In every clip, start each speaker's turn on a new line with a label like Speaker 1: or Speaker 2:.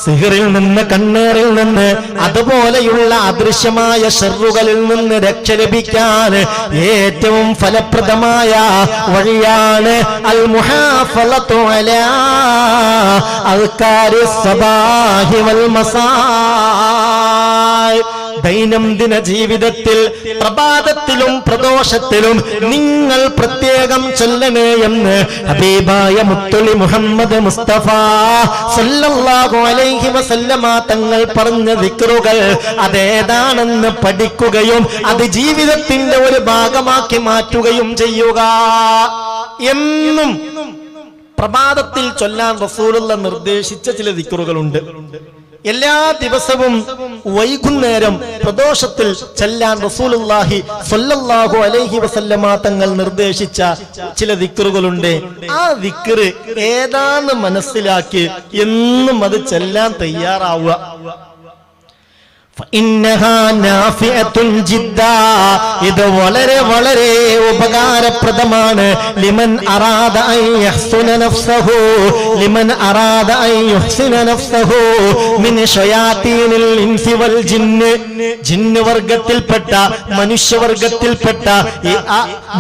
Speaker 1: സിഹറിൽ നിന്ന്, കണ്ണേറിൽ നിന്ന്, അതുപോലെയുള്ള അദൃശ്യമായ ശർറുകളിൽ നിന്ന് രക്ഷ ലഭിക്കാൻ ഏറ്റവും ഫലപ്രദമായ വഴിയാണ് അൽ മുഹാഫളതു അലാ അൽകാരിസ് സബാഹി വൽ മസാ. ദൈനംദിന ജീവിതത്തിൽ പ്രഭാതത്തിലും പ്രദോഷത്തിലും നിങ്ങൾ പ്രത്യേകം ചൊല്ലണേ എന്ന് ഹബീബായ മുത്തുളി മുഹമ്മദ് മുസ്തഫ സല്ലല്ലാഹു അലൈഹി വസല്ലമ തങ്ങൾ പറഞ്ഞ ദിക്റുകൾ അതേതാണെന്ന് പഠിക്കുകയും അത് ജീവിതത്തിന്റെ ഒരു ഭാഗമാക്കി മാറ്റുകയും ചെയ്യുക. എന്നും പ്രഭാതത്തിൽ ചൊല്ലാൻ റസൂലുള്ള നിർദ്ദേശിച്ച ചില ദിക്റുകളുണ്ട്. എല്ലാ ദിവസവും വൈകുന്നേരം പ്രദോഷത്തിൽ ചൊല്ലാൻ റസൂലുള്ളാഹി സ്വല്ലല്ലാഹു അലൈഹി വസല്ലമ തങ്ങൾ നിർദ്ദേശിച്ച ചില ദിക്റുകളുണ്ട്. ആ ദിക്റ് ഏതാന്ന് മനസ്സിലാക്കി എന്നും അത് ചൊല്ലാൻ തയ്യാറാവുക. ഇത് വളരെ വളരെ ഉപകാരപ്രദമാണ്. ലിമൻ അറാദ അൻ യഹ്സുന നഫ്സഹു ലിമൻ അറാദ അൻ യുഹ്സിന നഫ്സഹു മിൻ ശയാതീനിൽ ഇൻസി വൽ ജിന്ന്. ജിന്ന് വർഗത്തിൽപ്പെട്ട മനുഷ്യവർഗത്തിൽപ്പെട്ട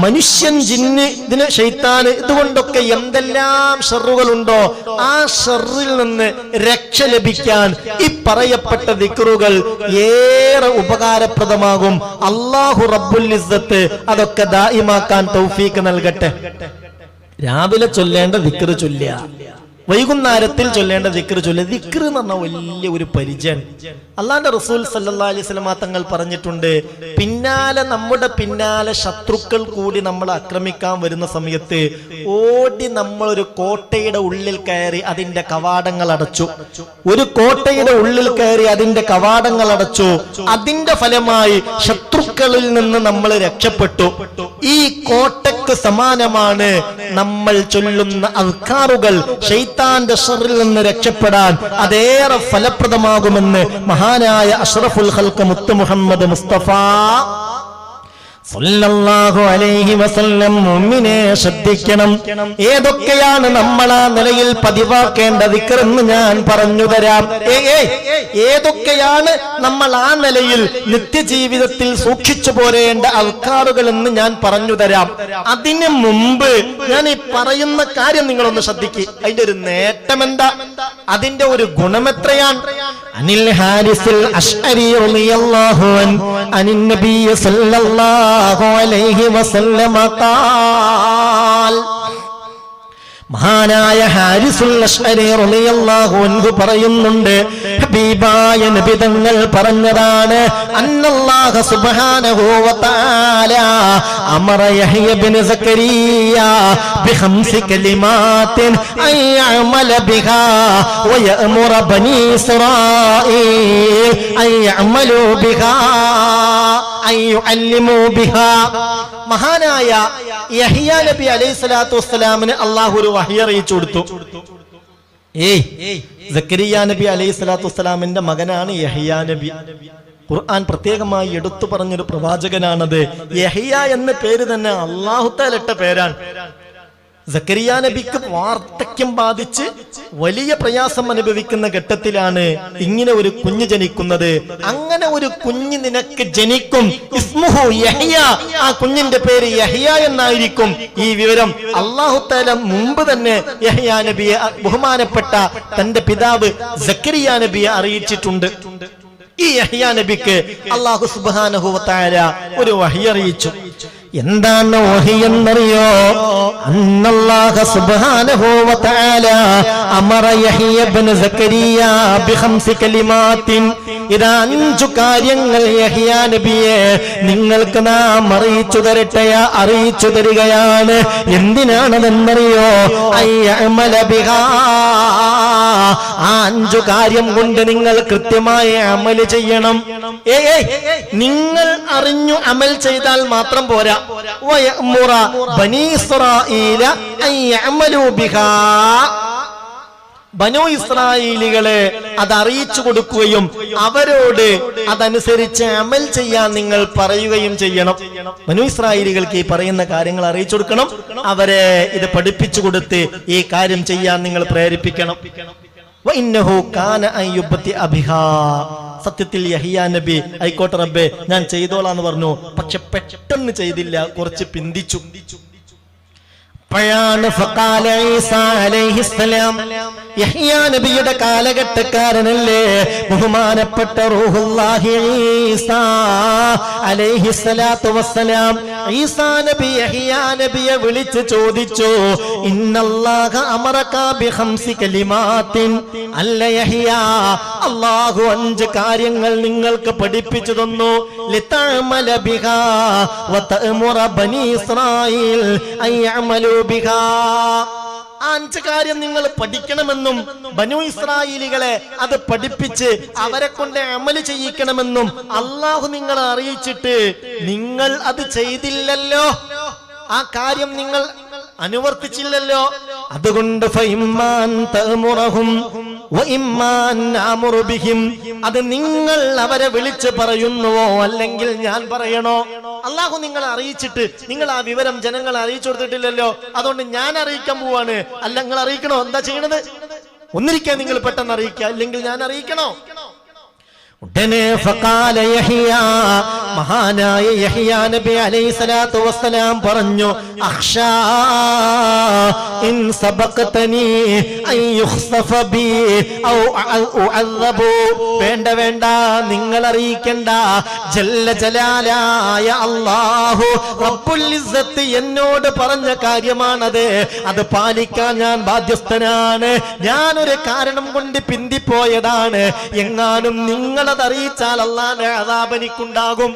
Speaker 1: മനുഷ്യൻ, ജിന്ന്, ഇതിന് ശൈത്താൻ, ഇതുകൊണ്ടൊക്കെ എന്തെല്ലാം ഷർറുകളുണ്ടോ ആ ഷർറിൽ നിന്ന് രക്ഷ ലഭിക്കാൻ ഈ പറയപ്പെട്ട ദിക്റുകൾ ഏറെ ഉപകാരപ്രദമാകും. അല്ലാഹു റബ്ബുൽ ഇസ്സത്ത് അതൊക്കെ ദായിമാക്കാൻ തൗഫീക്ക് നൽകട്ടെ. രാവിലെ ചൊല്ലേണ്ട ദിക്റ് ചൊല്ലുക, വൈകുന്നേരത്തിൽ ചൊല്ലേണ്ട ദിക്റ് ചൊല്ലുക. ദിക്റ് എന്ന് പറഞ്ഞാൽ വലിയ ഒരു പരിചയം. അല്ലാഹുവിന്റെ റസൂൽ സല്ലല്ലാഹു അലൈഹി വസല്ലം തങ്ങൾ പറഞ്ഞിട്ടുണ്ട്, നമ്മുടെ പിന്നാലെ ശത്രുക്കൾ കൂടി നമ്മൾ ആക്രമിക്കാൻ വരുന്ന സമയത്ത് ഓടി നമ്മളൊരു കോട്ടയുടെ ഉള്ളിൽ കയറി അതിന്റെ കവാടങ്ങൾ അടച്ചു. ഒരു കോട്ടയുടെ ഉള്ളിൽ കയറി അതിന്റെ കവാടങ്ങൾ അടച്ചു. അതിന്റെ ഫലമായി ശത്രുക്കളിൽ നിന്ന് നമ്മൾ രക്ഷപ്പെട്ടു. ഈ കോട്ടയ്ക്ക് സമാനമാണ് നമ്മൾ ചൊല്ലുന്ന അദ്കാറുകൾ. ശൈത്താന്റെ ശർറിൽ നിന്ന് രക്ഷപ്പെടാൻ അതേറെ ഫലപ്രദമാകുമെന്ന് മഹാനായ അഷ്റഫുൽ ഖൽഖ് മുത്ത് മുഹമ്മദ് മുസ്തഫ സല്ലല്ലാഹു അലൈഹി വസല്ലം മുഅ്മിനെ ശ്രദ്ധിക്കണം. ഏതൊക്കെയാണ് നമ്മൾ ആ നിലയിൽ പതിവാക്കേണ്ട ദിക്റെന്ന് ഞാൻ പറഞ്ഞു തരാം. ഏതൊക്കെയാണ് നമ്മൾ ആ നിലയിൽ നിത്യജീവിതത്തിൽ സൂക്ഷിച്ചു പോരേണ്ട അൽക്കാറുകൾ എന്ന് ഞാൻ പറഞ്ഞു തരാം. അതിനു മുമ്പ് ഞാൻ ഈ പറയുന്ന കാര്യം നിങ്ങളൊന്ന് ശ്രദ്ധിക്കുക. അതിന്റെ ഒരു നേട്ടം എന്താ, അതിന്റെ ഒരു ഗുണമെത്രയാണ്? അനിൽ ഹാരിസിൽ അശ്അരി റളിയല്ലാഹു അൻഹു അനിൻ നബി സല്ലല്ലാഹു അലൈഹി വസല്ലമ ഖാൽ. മഹാനായ ഹാരിസുൽ അശ്അരി റളിയല്ലാഹു അൻഹു പറയുന്നുണ്ട്, ഹബീബായ നബി തങ്ങൾ പറഞ്ഞതാണ്, അന്നല്ലാഹ സുബ്ഹാനഹു വ തആല അമറ യഹ്യ ഇബ്നു സക്കരിയ ബിഖംസി കലിമാത്തിൻ അൻ യഅമല ബിഹാ വ യഅമുറ ബനി ഇസ്രായീൽ അൻ യഅമലു ബിഹാ അൻ യുഅല്ലിമു ബിഹാ. മഹാനായ യഹ്യ നബി അലൈഹി സ്വലാത്തു വസ്സലാമിന് അല്ലാഹു ഒരു വഹി അറിയിച്ചു കൊടുത്തു. സക്കരിയ നബി അലൈഹി സ്വലാത്തു വസ്സലാമിന്റെ മകനാണ് യഹ്യ നബി. ഖുർആൻ പ്രത്യേകമായി എടുത്തു പറഞ്ഞൊരു പ്രവാചകനാണത്. യഹ്യ എന്ന പേര് തന്നെ അല്ലാഹു തആല ഇട്ട പേരാണ്. സക്കരിയ നബിക്ക് വാർദ്ധക്യം ബാധിച്ച് വലിയ പ്രയാസം അനുഭവിക്കുന്ന ഘട്ടത്തിലാണ് ഇങ്ങനെ ഒരു കുഞ്ഞ് ജനിക്കുന്നത്. അങ്ങനെ ഒരു കുഞ്ഞ് നിനക്ക് ജനിക്കും, ഇസ്മുഹു യഹ്യ, ആ കുഞ്ഞിന്റെ പേര് യഹ്യ എന്നായിരിക്കും. ഈ വിവരം അല്ലാഹു തആല മുമ്പ് തന്നെ യഹ്യ നബിയെ, ബഹുമാനപ്പെട്ട തന്റെ പിതാവ് സക്കരിയ നബിയെ അറിയിച്ചിട്ടുണ്ട്. ഈ യഹ്യ നബിക്ക് അല്ലാഹു സുബ്ഹാനഹു വ തആല ഒരു വഹി അറിയിച്ചു. എന്താണ് വഹി എന്നറിയോ? അന്നല്ലാഹ സുബ്ഹാനഹു വ തആല അമറ യഹ്യ ഇബ്നു സക്കരിയ ബിഖംസി കലിമാത്തിൻ. ഇതാ 5 കാര്യങ്ങൾ യഹ്യ നബിയെ നിങ്ങൾക്ക് നാം അറിയിച്ചു തരികയാണ്. എന്തിനാണെന്നറിയോ? അയ്യഅമല ബിഹാ. ആ 5 കാര്യം കൊണ്ട് നിങ്ങൾ കൃത്യമായി അമൽ ചെയ്യണം. നിങ്ങൾ അറിഞ്ഞു അമൽ ചെയ്താൽ മാത്രം പോരാ. വയഅമുറ ബനി ഇസ്രായീല അൻ യഅമലു ബിഹാ. ബനൂ ഇസ്രായേലികളെ അത് അറിയിച്ചു കൊടുക്കുകയും അവരോട് അതനുസരിച്ച് അമൽ ചെയ്യാൻ നിങ്ങൾ പറയുകയും ചെയ്യണം. ബനൂ ഇസ്രായേലികൾക്ക് ഈ പറയുന്ന കാര്യങ്ങൾ അറിയിച്ചു കൊടുക്കണം, അവരെ ഇത് പഠിപ്പിച്ചു കൊടുത്ത് ഈ കാര്യം ചെയ്യാൻ നിങ്ങൾ പ്രേരിപ്പിക്കണം. സത്യത്തിൽ യഹ്യാ നബി ആയിക്കോട്ടെ റബ്ബേ ഞാൻ ചെയ്തോളാന്ന് പറഞ്ഞു, പക്ഷെ പെട്ടെന്ന് ചെയ്തില്ല, കുറച്ച് പിന്തിച്ചു. യഹ്യാ നബിയുടെ കാലഘട്ടക്കാരനല്ലേ ബഹുമാനപ്പെട്ട റൂഹുല്ലാഹി ഈസാ അലൈഹിസ്സലാത്തു വസ്സലാം. ഈസാ നബി യഹ്യാ നബിയെ വിളിച്ച് ചോദിച്ചു, ഇന്നല്ലാഹ അമറക ബിഖംസി കലിമാത്തിൻ, അല്ല യഹ്യാ അല്ലാഹു 5 കാര്യങ്ങൾ നിങ്ങൾക്ക് പഠിപ്പിച്ചു തന്നു, ലിതഅമല ബിഹാ വതഅമുറ ബനി ഇസ്രായീൽ അയഅമലു ബിഹാ. 5 കാര്യം നിങ്ങൾ പഠിക്കണമെന്നും ബനൂ ഇസ്രായേലികളെ അത് പഠിപ്പിച്ച് അവരെ കൊണ്ട് അമല് ചെയ്യിക്കണമെന്നും അള്ളാഹു നിങ്ങളെ അറിയിച്ചിട്ട് നിങ്ങൾ അത് ചെയ്തില്ലല്ലോ, ആ കാര്യം നിങ്ങൾ അനുവർത്തിച്ചില്ലല്ലോ. അതുകൊണ്ട് അത് നിങ്ങൾ അവരെ വിളിച്ച് പറയുന്നുവോ അല്ലെങ്കിൽ ഞാൻ പറയണോ? അള്ളാഹു നിങ്ങളെ അറിയിച്ചിട്ട് നിങ്ങൾ ആ വിവരം ജനങ്ങളെ അറിയിച്ചു കൊടുത്തിട്ടില്ലല്ലോ, അതുകൊണ്ട് ഞാൻ അറിയിക്കാൻ പോവാണ്. അല്ല, നിങ്ങൾ അറിയിക്കണോ? എന്താ ചെയ്യണത്? ഒന്നിരിക്കാൻ നിങ്ങൾ പെട്ടെന്ന് അറിയിക്കുക, അല്ലെങ്കിൽ ഞാൻ അറിയിക്കണോ? ഉടനെ ഫഖാല യഹ്യാ, മഹാനായ യഹ്യാ നബി അലൈഹിസ്സലാത്തു വസ്സലാം പറഞ്ഞു, അഖ്ഷാ ഇൻ സബഖതനി അൻ യുഖ്സഫ ബി ഔ ഉഅദ്ദബു. വേണ്ട വേണ്ട, നിങ്ങൾ അറിയിക്കണ്ട. ജല്ല ജലാലായ അല്ലാഹു റബ്ബുൽ ഇസ്സത്ത് എന്നോട് പറഞ്ഞ കാര്യമാണത്, അത് പാലിക്കാൻ ഞാൻ ബാധ്യസ്ഥനാണ്. ഞാനൊരു കാരണം കൊണ്ട് പിന്തിപ്പോയതാണ്. എങ്ങാനും നിങ്ങൾ അറിയിച്ചാൽ അല്ലാഹുവിന്റെ അദാബ് എനിക്കുണ്ടാകും.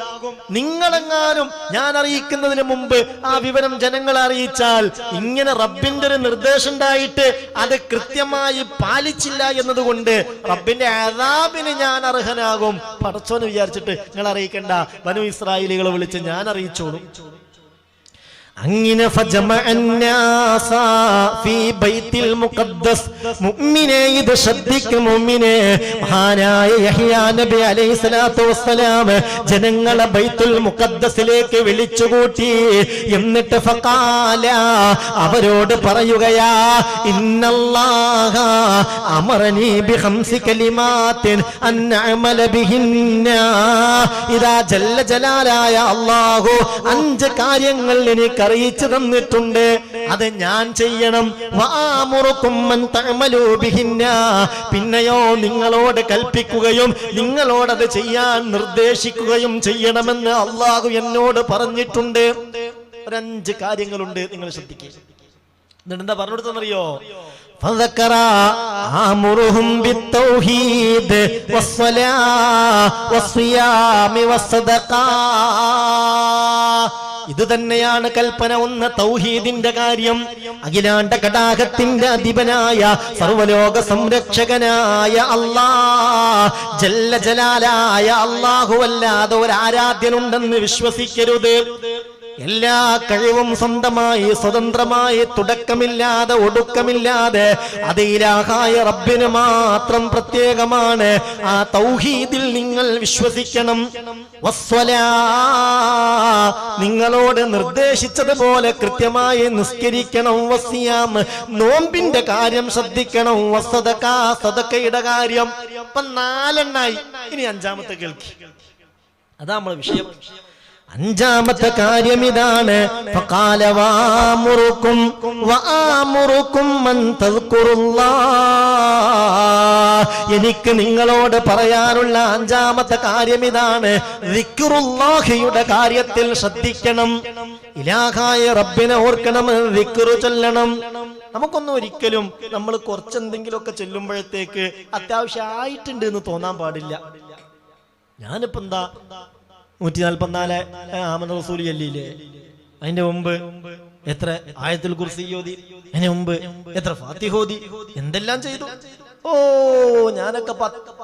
Speaker 1: നിങ്ങളെങ്ങാനും ഞാൻ അറിയിക്കുന്നതിന് മുമ്പ് ആ വിവരം ജനങ്ങളെ അറിയിച്ചാൽ, ഇങ്ങനെ റബ്ബിന്റെ ഒരു നിർദ്ദേശം ഉണ്ടായിട്ട് അത് കൃത്യമായി പാലിച്ചില്ല എന്നതുകൊണ്ട് റബ്ബിന്റെ അദാബിന് ഞാൻ അർഹനാകും. പടച്ചോന് വിചാരിച്ചിട്ട് നിങ്ങൾ അറിയിക്കണ്ട, ബനൂ ഇസ്രായേലികളെ വിളിച്ച് ഞാൻ അറിയിച്ചോളും. അങ്ങനെ മുഅ്മിനേ, ഇത് ശ്രദ്ധിക്കും മുഅ്മിനേ. മഹാനായ യഹ്യാ നബി അലൈഹിസ്സലാത്തു വസ്സലാം ജനങ്ങളെ ബൈത്തുൽ മുഖദ്ദസിലേക്ക് വിളിച്ചുകൂട്ടി. എന്നിട്ട് ഫഖാല, അവരോട് പറയുകയാ, ഇന്നല്ലാഹ അമറനി ബിഖംസി കലിമാത്തിൻ അൻ അഅമല ബിഹിന്ന. ഇദാ ജല്ല ജലാലായ അല്ലാഹു 5 കാര്യങ്ങൾ എനിക്ക് അറിയിച്ചു തന്നിട്ടുണ്ട്, അത് ഞാൻ ചെയ്യണം. പിന്നെയോ നിങ്ങളോട് കൽപ്പിക്കുകയും നിങ്ങളോടത് ചെയ്യാൻ നിർദ്ദേശിക്കുകയും ചെയ്യണമെന്ന് അള്ളാഹു എന്നോട് പറഞ്ഞിട്ടുണ്ട്. 5 കാര്യങ്ങളുണ്ട്, നിങ്ങൾ ശ്രദ്ധിക്കുക. എന്താ പറഞ്ഞു കൊടുത്തെന്നറിയോ? فذكر آمرهم بالتوحيد والصلاة والصيام والصدقة. ഇത് തന്നെയാണ് കൽപ്പന. 1 തൗഹീദിന്റെ കാര്യം. അഖിലാണ്ട കടാഹത്തിന്റെ അധിപനായ സർവലോക സംരക്ഷകനായ അല്ലാഹ്, ജല്ല ജലാലായ അല്ലാഹു അല്ലാതെ ഒരു ആരാധ്യനുണ്ടെന്ന് വിശ്വസിക്കരുത്. എല്ലാ കഴിവും സ്വന്തമായി സ്വതന്ത്രമായി തുടക്കമില്ലാതെ ഒടുക്കമില്ലാതെ അത് ഇലാഹായ റബ്ബിന് മാത്രം പ്രത്യേകമാണ്. ആ തൗഹീദിൽ നിങ്ങൾ വിശ്വസിക്കണം. വസ്സലാ, നിങ്ങളോട് നിർദ്ദേശിച്ചതുപോലെ കൃത്യമായി നിസ്കരിക്കണം. വസിയാം, നോമ്പിന്റെ കാര്യം ശ്രദ്ധിക്കണം. വസദഖ, സദഖയുടെ കാര്യം. ഇപ്പൊ 4 എണ്ണായി. ഇനി 5ാമത്തെ കേൾക്കി. അതാ നമ്മളെ വിഷയം. 5ാമത്തെ കാര്യം ഇതാണ്. ഫഖാല വഅമുറുക്കും മൻ തദ്കുറുല്ലാഹ്. എനിക്ക് നിങ്ങളോട് പറയാനുള്ള 5ാമത്തെ കാര്യം ഇതാണ്. ദിക്റുല്ലാഹിയുടെ കാര്യത്തിൽ ശ്രദ്ധിക്കണം. ഇലാഹായ റബ്ബിനെ ഓർക്കണം, ദിക്റ് ചൊല്ലണം. നമുക്കൊന്നും ഒരിക്കലും നമ്മൾ കുറച്ചെന്തെങ്കിലുമൊക്കെ ചെല്ലുമ്പോഴത്തേക്ക് അത്യാവശ്യമായിട്ടുണ്ട് എന്ന് തോന്നാൻ പാടില്ല. ഞാനിപ്പോ എന്താ 144 ആമന റസൂൽ ചൊല്ലിയില്ലേ? അതിന്റെ മുമ്പ് എത്ര ആയത്തുൽ കുർസി ഓതി, അതിന് മുമ്പ് എത്ര ഫാത്തിഹ ഓതി, എന്തെല്ലാം ചെയ്തു. ഓ, ഞാനൊക്കെ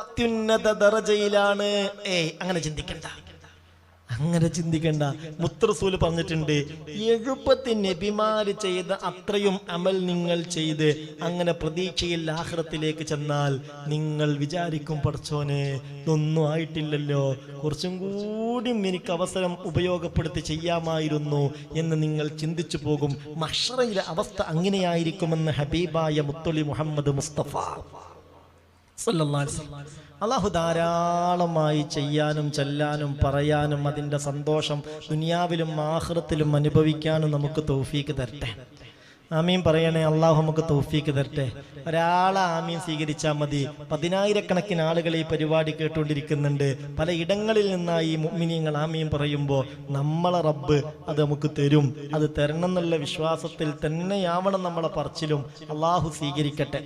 Speaker 1: അത്യുന്നത ദറജയിലാണ്. അങ്ങനെ ചിന്തിക്കണ്ട. അങ്ങനെ ചിന്തിക്കേണ്ട. മുത്തറസൂല് പറഞ്ഞിട്ടുണ്ട്, 70 നബിമാര് ചെയ്ത അത്രയും അമൽ നിങ്ങൾ ചെയ്ത് അങ്ങനെ പ്രതീക്ഷയിൽ ആഖിറത്തിലേക്ക് ചെന്നാൽ നിങ്ങൾ വിചാരിക്കും, പടച്ചോനെ ഇതൊന്നും ആയിട്ടില്ലല്ലോ, കുറച്ചും കൂടി എനിക്ക് അവസരം ഉപയോഗപ്പെടുത്തി ചെയ്യാമായിരുന്നു എന്ന് നിങ്ങൾ ചിന്തിച്ചു പോകും. മഹ്ശറിലെ അവസ്ഥ അങ്ങനെയായിരിക്കുമെന്ന് ഹബീബായ മുത്തലി മുഹമ്മദ് മുസ്തഫ സല്ലല്ലാഹു അലൈഹി വസല്ലം. അല്ലാഹു ധാരാളമായി ചെയ്യാനും ചെല്ലാനും പറയാനും അതിൻ്റെ സന്തോഷം ദുനിയാവിലും ആഖിറത്തിലും അനുഭവിക്കാനും നമുക്ക് തൗഫീക്ക് തരട്ടെ. ആമീൻ പറയണേ. അള്ളാഹു നമുക്ക് തൗഫീക്ക് തരട്ടെ. ഒരാളെ ആമീൻ സ്വീകരിച്ചാൽ മതി. 10,000-കണക്കിന് ആളുകൾ ഈ പരിപാടി കേട്ടുകൊണ്ടിരിക്കുന്നുണ്ട്. പല ഇടങ്ങളിൽ നിന്നായി ഈ മുഅ്മിനീങ്ങൾ ആമീൻ പറയുമ്പോൾ നമ്മളെ റബ്ബ് അത് നമുക്ക് തരും. അത് തരണം എന്നുള്ള വിശ്വാസത്തിൽ തന്നെയാവണം നമ്മളെ പറച്ചിലും. അള്ളാഹു സ്വീകരിക്കട്ടെ,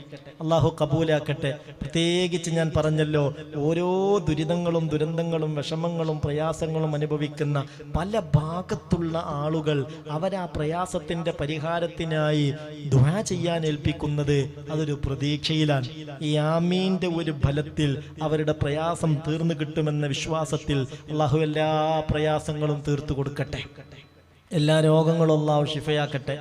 Speaker 1: അള്ളാഹു കബൂലാക്കട്ടെ. പ്രത്യേകിച്ച് ഞാൻ പറഞ്ഞല്ലോ, ഓരോ ദുരിതങ്ങളും ദുരന്തങ്ങളും വിഷമങ്ങളും പ്രയാസങ്ങളും അനുഭവിക്കുന്ന പല ഭാഗത്തുള്ള ആളുകൾ അവരാ പ്രയാസത്തിന്റെ പരിഹാരത്തിനായി ദുആ ചെയ്യാൻ ഏൽപ്പിക്കുന്നത് അതൊരു പ്രതീക്ഷയിലാണ്. ഈ ആമീന്റെ ഒരു ഫലത്തിൽ അവരുടെ പ്രയാസം തീർന്നു കിട്ടുമെന്ന വിശ്വാസത്തിൽ അല്ലാഹു എല്ലാ പ്രയാസങ്ങളും തീർത്തു കൊടുക്കട്ടെ. എല്ലാ രോഗങ്ങളും അല്ലാഹു ശിഫയാക്കട്ടെ.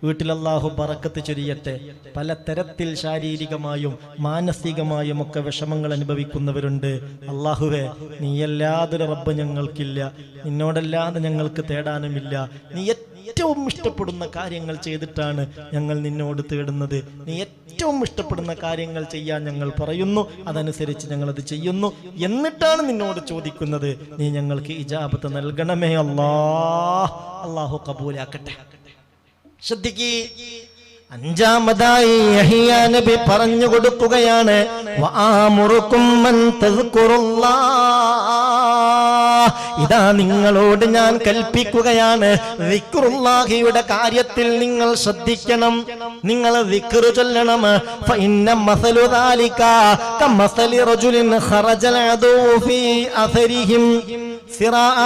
Speaker 1: വീട്ടിൽ അല്ലാഹു ബറക്കത്ത് ചൊരിയട്ടെ. പല തരത്തിൽ ശാരീരികമായും മാനസികമായും ഒക്കെ വിഷമങ്ങൾ അനുഭവിക്കുന്നവരുണ്ട്. അല്ലാഹുവേ, നീയല്ലാതൊരു റബ്ബ് ഞങ്ങൾക്കില്ല, നിന്നോടല്ലാതെ ഞങ്ങൾക്ക് തേടാനുമില്ല. നീ ഏറ്റവും ഇഷ്ടപ്പെടുന്ന കാര്യങ്ങൾ ചെയ്തിട്ടാണ് ഞങ്ങൾ നിന്നോട് തേടുന്നത്. നീ ഏറ്റവും ഇഷ്ടപ്പെടുന്ന കാര്യങ്ങൾ ചെയ്യാൻ ഞങ്ങൾ പറയുന്നു, അതനുസരിച്ച് ഞങ്ങളത് ചെയ്യുന്നു. എന്നിട്ടാണ് നിന്നോട് ചോദിക്കുന്നത്. നീ ഞങ്ങൾക്ക് ഇജാബത്ത് നൽകണമേ അല്ലാഹ്. അല്ലാഹു കബൂലാക്കട്ടെ. ശ്രദ്ധിക്കേ, അഞ്ചാമതായി യഹ്യാ നബി പറഞ്ഞു കൊടുക്കുകയാണ്, വആമുറുക്കും മൻ തസ്കുറുല്ലാഹ്. ഇതാ നിങ്ങളോട് ഞാൻ കൽപ്പിക്കുകയാണ്, ദിക്റുല്ലാഹിയുടെ കാര്യത്തിൽ നിങ്ങൾ ശ്രദ്ധിക്കണം, നിങ്ങൾ ദിക്ർ ചൊല്ലണം. ഫഇന്ന മസലു ദാലിക കമസലി റജുലിൻ ഖറജൽ അദൂ ഫീ അസരിഹിം സിറാഅ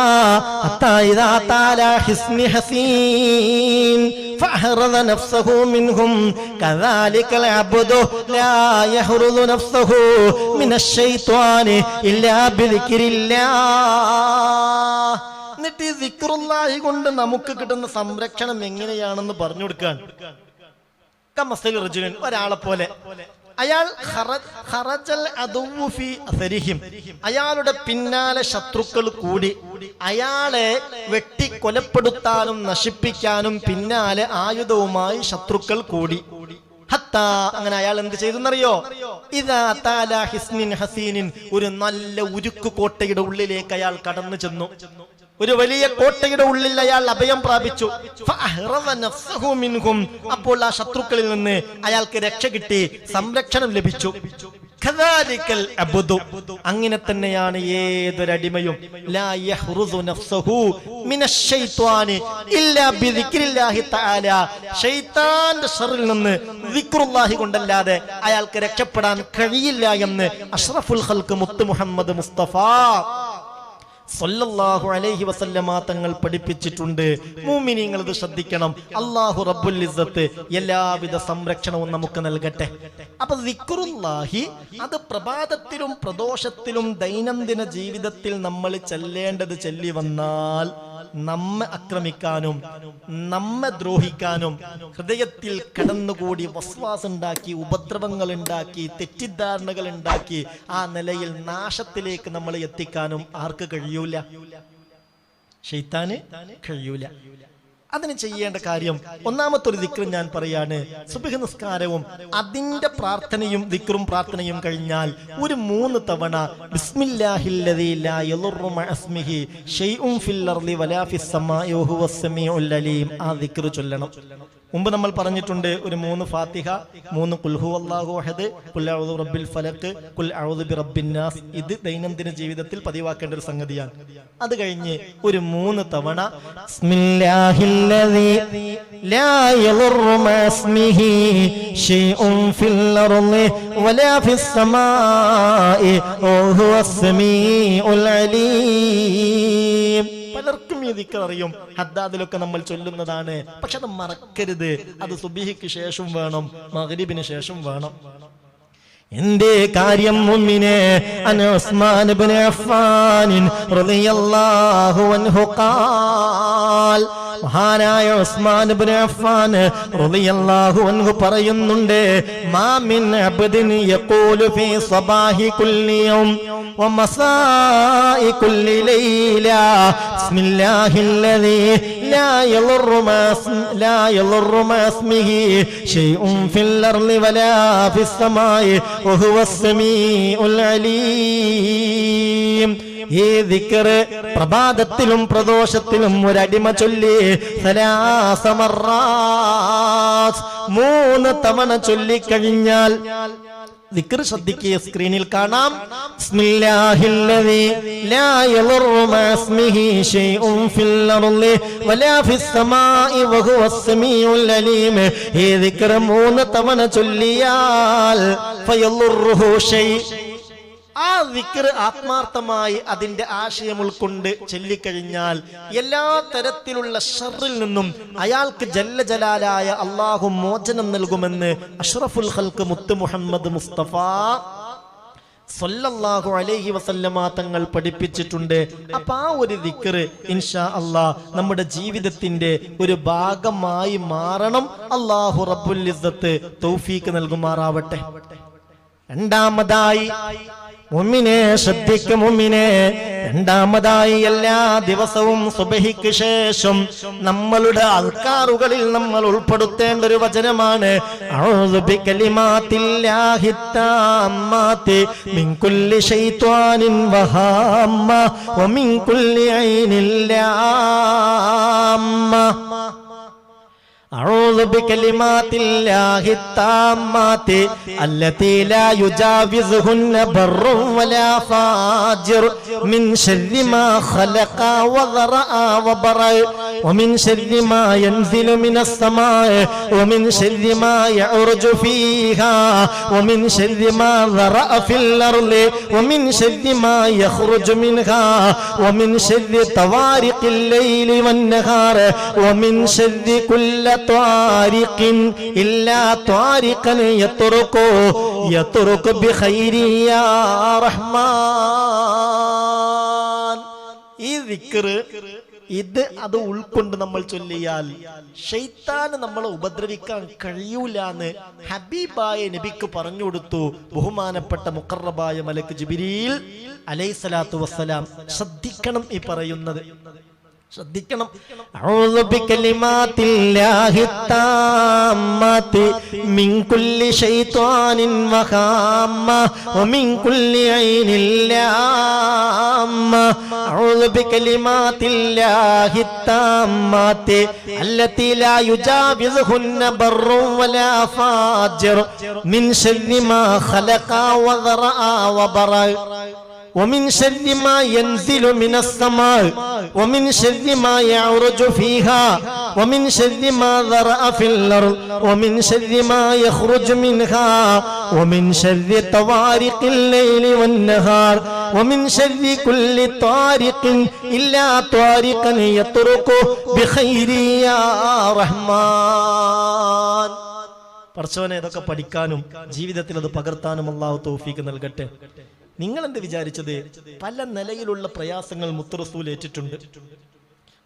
Speaker 1: ഹത്താ ഇദാ താലാ ഹിസ്നി ഹസീൻ فأحرز نفسه منهم كذلك العبد لا يحرز نفسه من الشيطان إلا بذكر الله. എന്നിട്ട് ദിക്റുല്ലാഹി കൊണ്ട് നമുക്ക് കിട്ടുന്ന സംരക്ഷണം എങ്ങനെയാണെന്ന് പറഞ്ഞു കൊടുക്കാൻ. കമസലി റജുലിൻ, ഒരാളെ പോലെ, അയാൾ ഖറജൽ അദൂ ഫീ അസരിഹിം, അയാളുടെ പിന്നാലെ ശത്രുക്കൾ കൂടി അയാളെ വെട്ടി കൊലപ്പെടുത്താനും നശിപ്പിക്കാനും പിന്നാലെ ആയുധവുമായി ശത്രുക്കൾ കൂടി. ഹത്താ, അങ്ങനെ അയാൾ എന്ത് ചെയ്തെന്നറിയോ? ഇദാ താലാ ഹിസ്നിൻ ഹസീനിൻ, ഒരു നല്ല ഉരുക്ക് കോട്ടയുടെ ഉള്ളിലേക്ക് അയാൾ കടന്നു ചെന്നു. ഒരു വലിയ കോട്ടയുടെ ഉള്ളിൽ അയാൾ അഭയം പ്രാപിച്ചു. അപ്പോൾ ആ ശത്രുക്കളിൽ നിന്ന് അയാൾക്ക് രക്ഷ കിട്ടി, സംരക്ഷണം ലഭിച്ചു. അങ്ങനെ തന്നെയാണ് ഏതൊരടിമയും ലാ യഹ്റുസു നഫ്സഹു മിനശ് ശൈത്വാനി ഇല്ലാ ബിദിക്രില്ലാഹി തആല, ശൈത്താന്റെ ശർറിൽ നിന്ന് ദിക്റുല്ലാഹി കൊണ്ടല്ലാതെ അയാൾക്ക് രക്ഷപ്പെടാൻ കഴിയില്ല എന്ന് അഷ്റഫുൽ ഖൽഖ് മുത്ത് മുഹമ്മദ് മുസ്തഫ സല്ലല്ലാഹു അലൈഹി വസല്ലമ തങ്ങൾ പഠിപ്പിച്ചിട്ടുണ്ട്. മുഅ്മിനീങ്ങൾ ഇത് ശ്രദ്ധിക്കണം. അല്ലാഹു റബ്ബുൽ ഇസ്സത്ത് എല്ലാവിധ സംരക്ഷണവും നമുക്ക് നൽകട്ടെ. അപ്പൊ ദിക്റുല്ലാഹി അത് പ്രഭാതത്തിലും പ്രദോഷത്തിലും ദൈനംദിന ജീവിതത്തിൽ നമ്മൾ ചെല്ലേണ്ടത് ചൊല്ലി വന്നാൽ നമ്മെ ആക്രമിക്കാനും നമ്മെ ദ്രോഹിക്കാനും ഹൃദയത്തിൽ കടന്നുകൂടി വസ്വാസ് ഉണ്ടാക്കി, ഉപദ്രവങ്ങൾ ഉണ്ടാക്കി, തെറ്റിദ്ധാരണകൾ ഉണ്ടാക്കി ആ നിലയിൽ നാശത്തിലേക്ക് നമ്മൾ എത്തിക്കാനും ആർക്ക് കഴിയൂല? ശൈത്താന് കഴിയൂല. അതിന് ചെയ്യേണ്ട കാര്യം, ഒന്നാമത്തെ ഒരു ദിക്ർ ഞാൻ പറയാണ്. സുബ്ഹ് നിസ്കാരവും അതിന്റെ പ്രാർത്ഥനയും ദിക്റും പ്രാർത്ഥനയും കഴിഞ്ഞാൽ ഒരു 3 തവണ ബിസ്മില്ലാഹില്ലദീ ലാ യളുറു മഅസ്മിഹി ശൈഉൻ ഫിൽ അർളി വലാ ഫിസ് സമാഇ വഹുവസ് സമീഉൽ അലീം, ആ ദിക്ർ ചൊല്ലണം. മുമ്പ് നമ്മൾ പറഞ്ഞിട്ടുണ്ട്, ഒരു 3 ഫാത്തിഹ, 3 ഖുൽ ഹുവല്ലാഹു അഹദ്, ഖുൽ അഊദു ബിറബ്ബിൽ ഫലഖ്, ഖുൽ അഊദു ബിറബ്ബിൻ നാസ്. ഇത് ദൈനംദിന ജീവിതത്തിൽ പതിവാക്കേണ്ട ഒരു സംഗതിയാണ്. അത് കഴിഞ്ഞ് ഒരു 3 തവണ ബിസ്മില്ലാഹില്ലദീ ലാ യളുറു മഅസ്മിഹി ശൈഉൻ ഫിൽ അർളി വലാ ഫിസ് സമാഇ വഹുവസ് സമീഉൽ അലീം. പലർക്കും ഈ ദിക്ർ അറിയും, ഹദ്ദാദിലൊക്കെ നമ്മൾ ചൊല്ലുന്നതാണ്. പക്ഷെ അത് മറക്കരുത്. അത് സുബ്ഹിക്ക് ശേഷം വേണം, മഗ്രിബിന് ശേഷം വേണം. എന്തേ കാര്യം മുഅ്മിനേ? അൻ ഉസ്മാൻ ഇബ്നു അഫ്ഫാൻ റളിയല്ലാഹു അൻഹു ഖാൽ, മഹാനായ ഉസ്മാൻ ഇബ്നു അഫ്ഫാൻ റളിയല്ലാഹു അൻഹു പറയുന്നുണ്ട്, മാ മിൻ അബ്ദിൻ യഖൂലു ഫീ സ്വബാഹി കുല്ലി യൗം വമസാഇ കുല്ലി ലൈല ബിസ്മില്ലാഹില്ലദീ ലാ യളുറു മാ ഇസ്മിഹി ശൈഉൻ ഫിൽ അർളി വലാ ഫിസ് സമാഇ വഹുവസ് സമീഉൽ അലീം. ഈ ദിക്ർ പ്രഭാതത്തിലും പ്രദോഷത്തിലും ഒരടിമ ചൊല്ലി സലാസ മർറാത്ത് 3 തവണ ചൊല്ലിക്കഴിഞ്ഞാൽ, ദിക്ർ ശ്രദ്ധിക്കുക, സ്ക്രീനിൽ കാണാം, ബിസ്മില്ലാഹില്ലദീ ലാ യളുറു മാ ഇസ്മിഹി ശൈഉൻ ഫിൽ അർളി വലാ ഫിസ് സമാഇ വഹുവസ് സമീഉൽ അലീം. ഈ ദിക്ർ 3 തവണ ചൊല്ലിയാൽ ഫയളുറുഹു ശൈ, ആ ദിക്ർ ആത്മാർത്ഥമായി അതിന്റെ ആശയം ഉൾക്കൊണ്ട് ചൊല്ലിക്കഴിഞ്ഞാൽ എല്ലാ തരത്തിലുള്ള ഷർറിൽ നിന്നും അയാൾക്ക് ജല്ല ജലാലായ അല്ലാഹു മോചനം നൽകുമെന്ന് അഷ്റഫുൽ ഖൽഖ് മുത്ത് മുഹമ്മദ് മുസ്തഫ സല്ലല്ലാഹു അലൈഹി വസല്ലമ തങ്ങൾ പഠിപ്പിച്ചിട്ടുണ്ട്. അപ്പൊ ആ ഒരു ദിക്ർ ഇൻഷാ അല്ലാഹ് നമ്മുടെ ജീവിതത്തിന്റെ ഒരു ഭാഗമായി മാറണം. അല്ലാഹു റബ്ബുൽ ഇസ്സത്ത് തൗഫീഖ് നൽകുമാറാവട്ടെ. രണ്ടാമതായി മുഅ്മിനേ, ശ്രദ്ധിക്കും മുഅ്മിനേ, രണ്ടാമതായി എല്ലാ ദിവസവും സുബ്ഹിക്ക് ശേഷം നമ്മളുടെ അദ്കാറുകളിൽ നമ്മൾ ഉൾപ്പെടുത്തേണ്ട ഒരു വചനമാണ് അഊദു ബികലിമാത്തില്ലാഹി താമ്മാതി മിൻ കുല്ലി ശൈത്വാനിൻ വഹാമ്മ വമിൻ കുല്ലി ഐനിൻ ലാമ്മ. أعوذ بكلمات الله التامات التي لا يجاوزهن بر ولا فاجر من شر ما خلق وذرأ وبرأ ومن شر ما ينزل من السماء ومن شر ما يعرج فيها ومن شر ما ذرأ في الأرض ومن شر ما يخرج منها ومن شر طوارق الليل والنهار ومن شر كل طارق إلا طارقا يطرق بخير يا رحمن. ഈ ദിക്ർ ഇത് അത് ഉൾക്കൊണ്ട് നമ്മൾ ചൊല്ലിയാൽ ശൈത്താന് നമ്മളെ ഉപദ്രവിക്കാൻ കഴിയൂലാന്ന് ഹബീബായ നബിക്ക് പറഞ്ഞു കൊടുത്തു ബഹുമാനപ്പെട്ട മുഖറബായ മലക്ക് ജിബ്രീൽ അലൈഹിസ്സലാത്തു വസ്സലാം. ശ്രദ്ധിക്കണം ഈ പറയുന്നത്, ശ്രദ്ധിക്കണം. അഊദു ബികലിമാത്തില്ലാഹി താമ്മാതി മിൻ കുല്ലി ശൈത്വാനിൻ വഹാമ്മ വമിൻ കുല്ലി ഐനിൻ ലാമ്മ. അഊദു ബികലിമാത്തില്ലാഹി താമ്മാതി അല്ലതി ലാ യുജാവിസുഹുന്ന ബർറുൻ വലാ ഫാജിർ മിൻ ശർരി മാ ഖലഖ വദറഅ വബറഅ ومن شر ما ينزل من السماء ومن شر ما يعرج فيها ومن شر ما ذرأ في الأرض ومن شر ما يخرج منها ومن شر طوارق الليل والنهار ومن شر كل طارق إلا طارقا يطرق بخير يا رحمن. പടച്ചവനെ, ഇതൊക്കെ പഠിക്കാനും ജീവിതത്തിൽ അത് പകർത്താനും അല്ലാഹു തൗഫീഖ് നൽകട്ടെ. നിങ്ങൾ എന്ത് വിചാരിച്ചത്? പല നിലയിലുള്ള പ്രയാസങ്ങൾ മുത്ത് റസൂൽ ഏറ്റിട്ടുണ്ട്.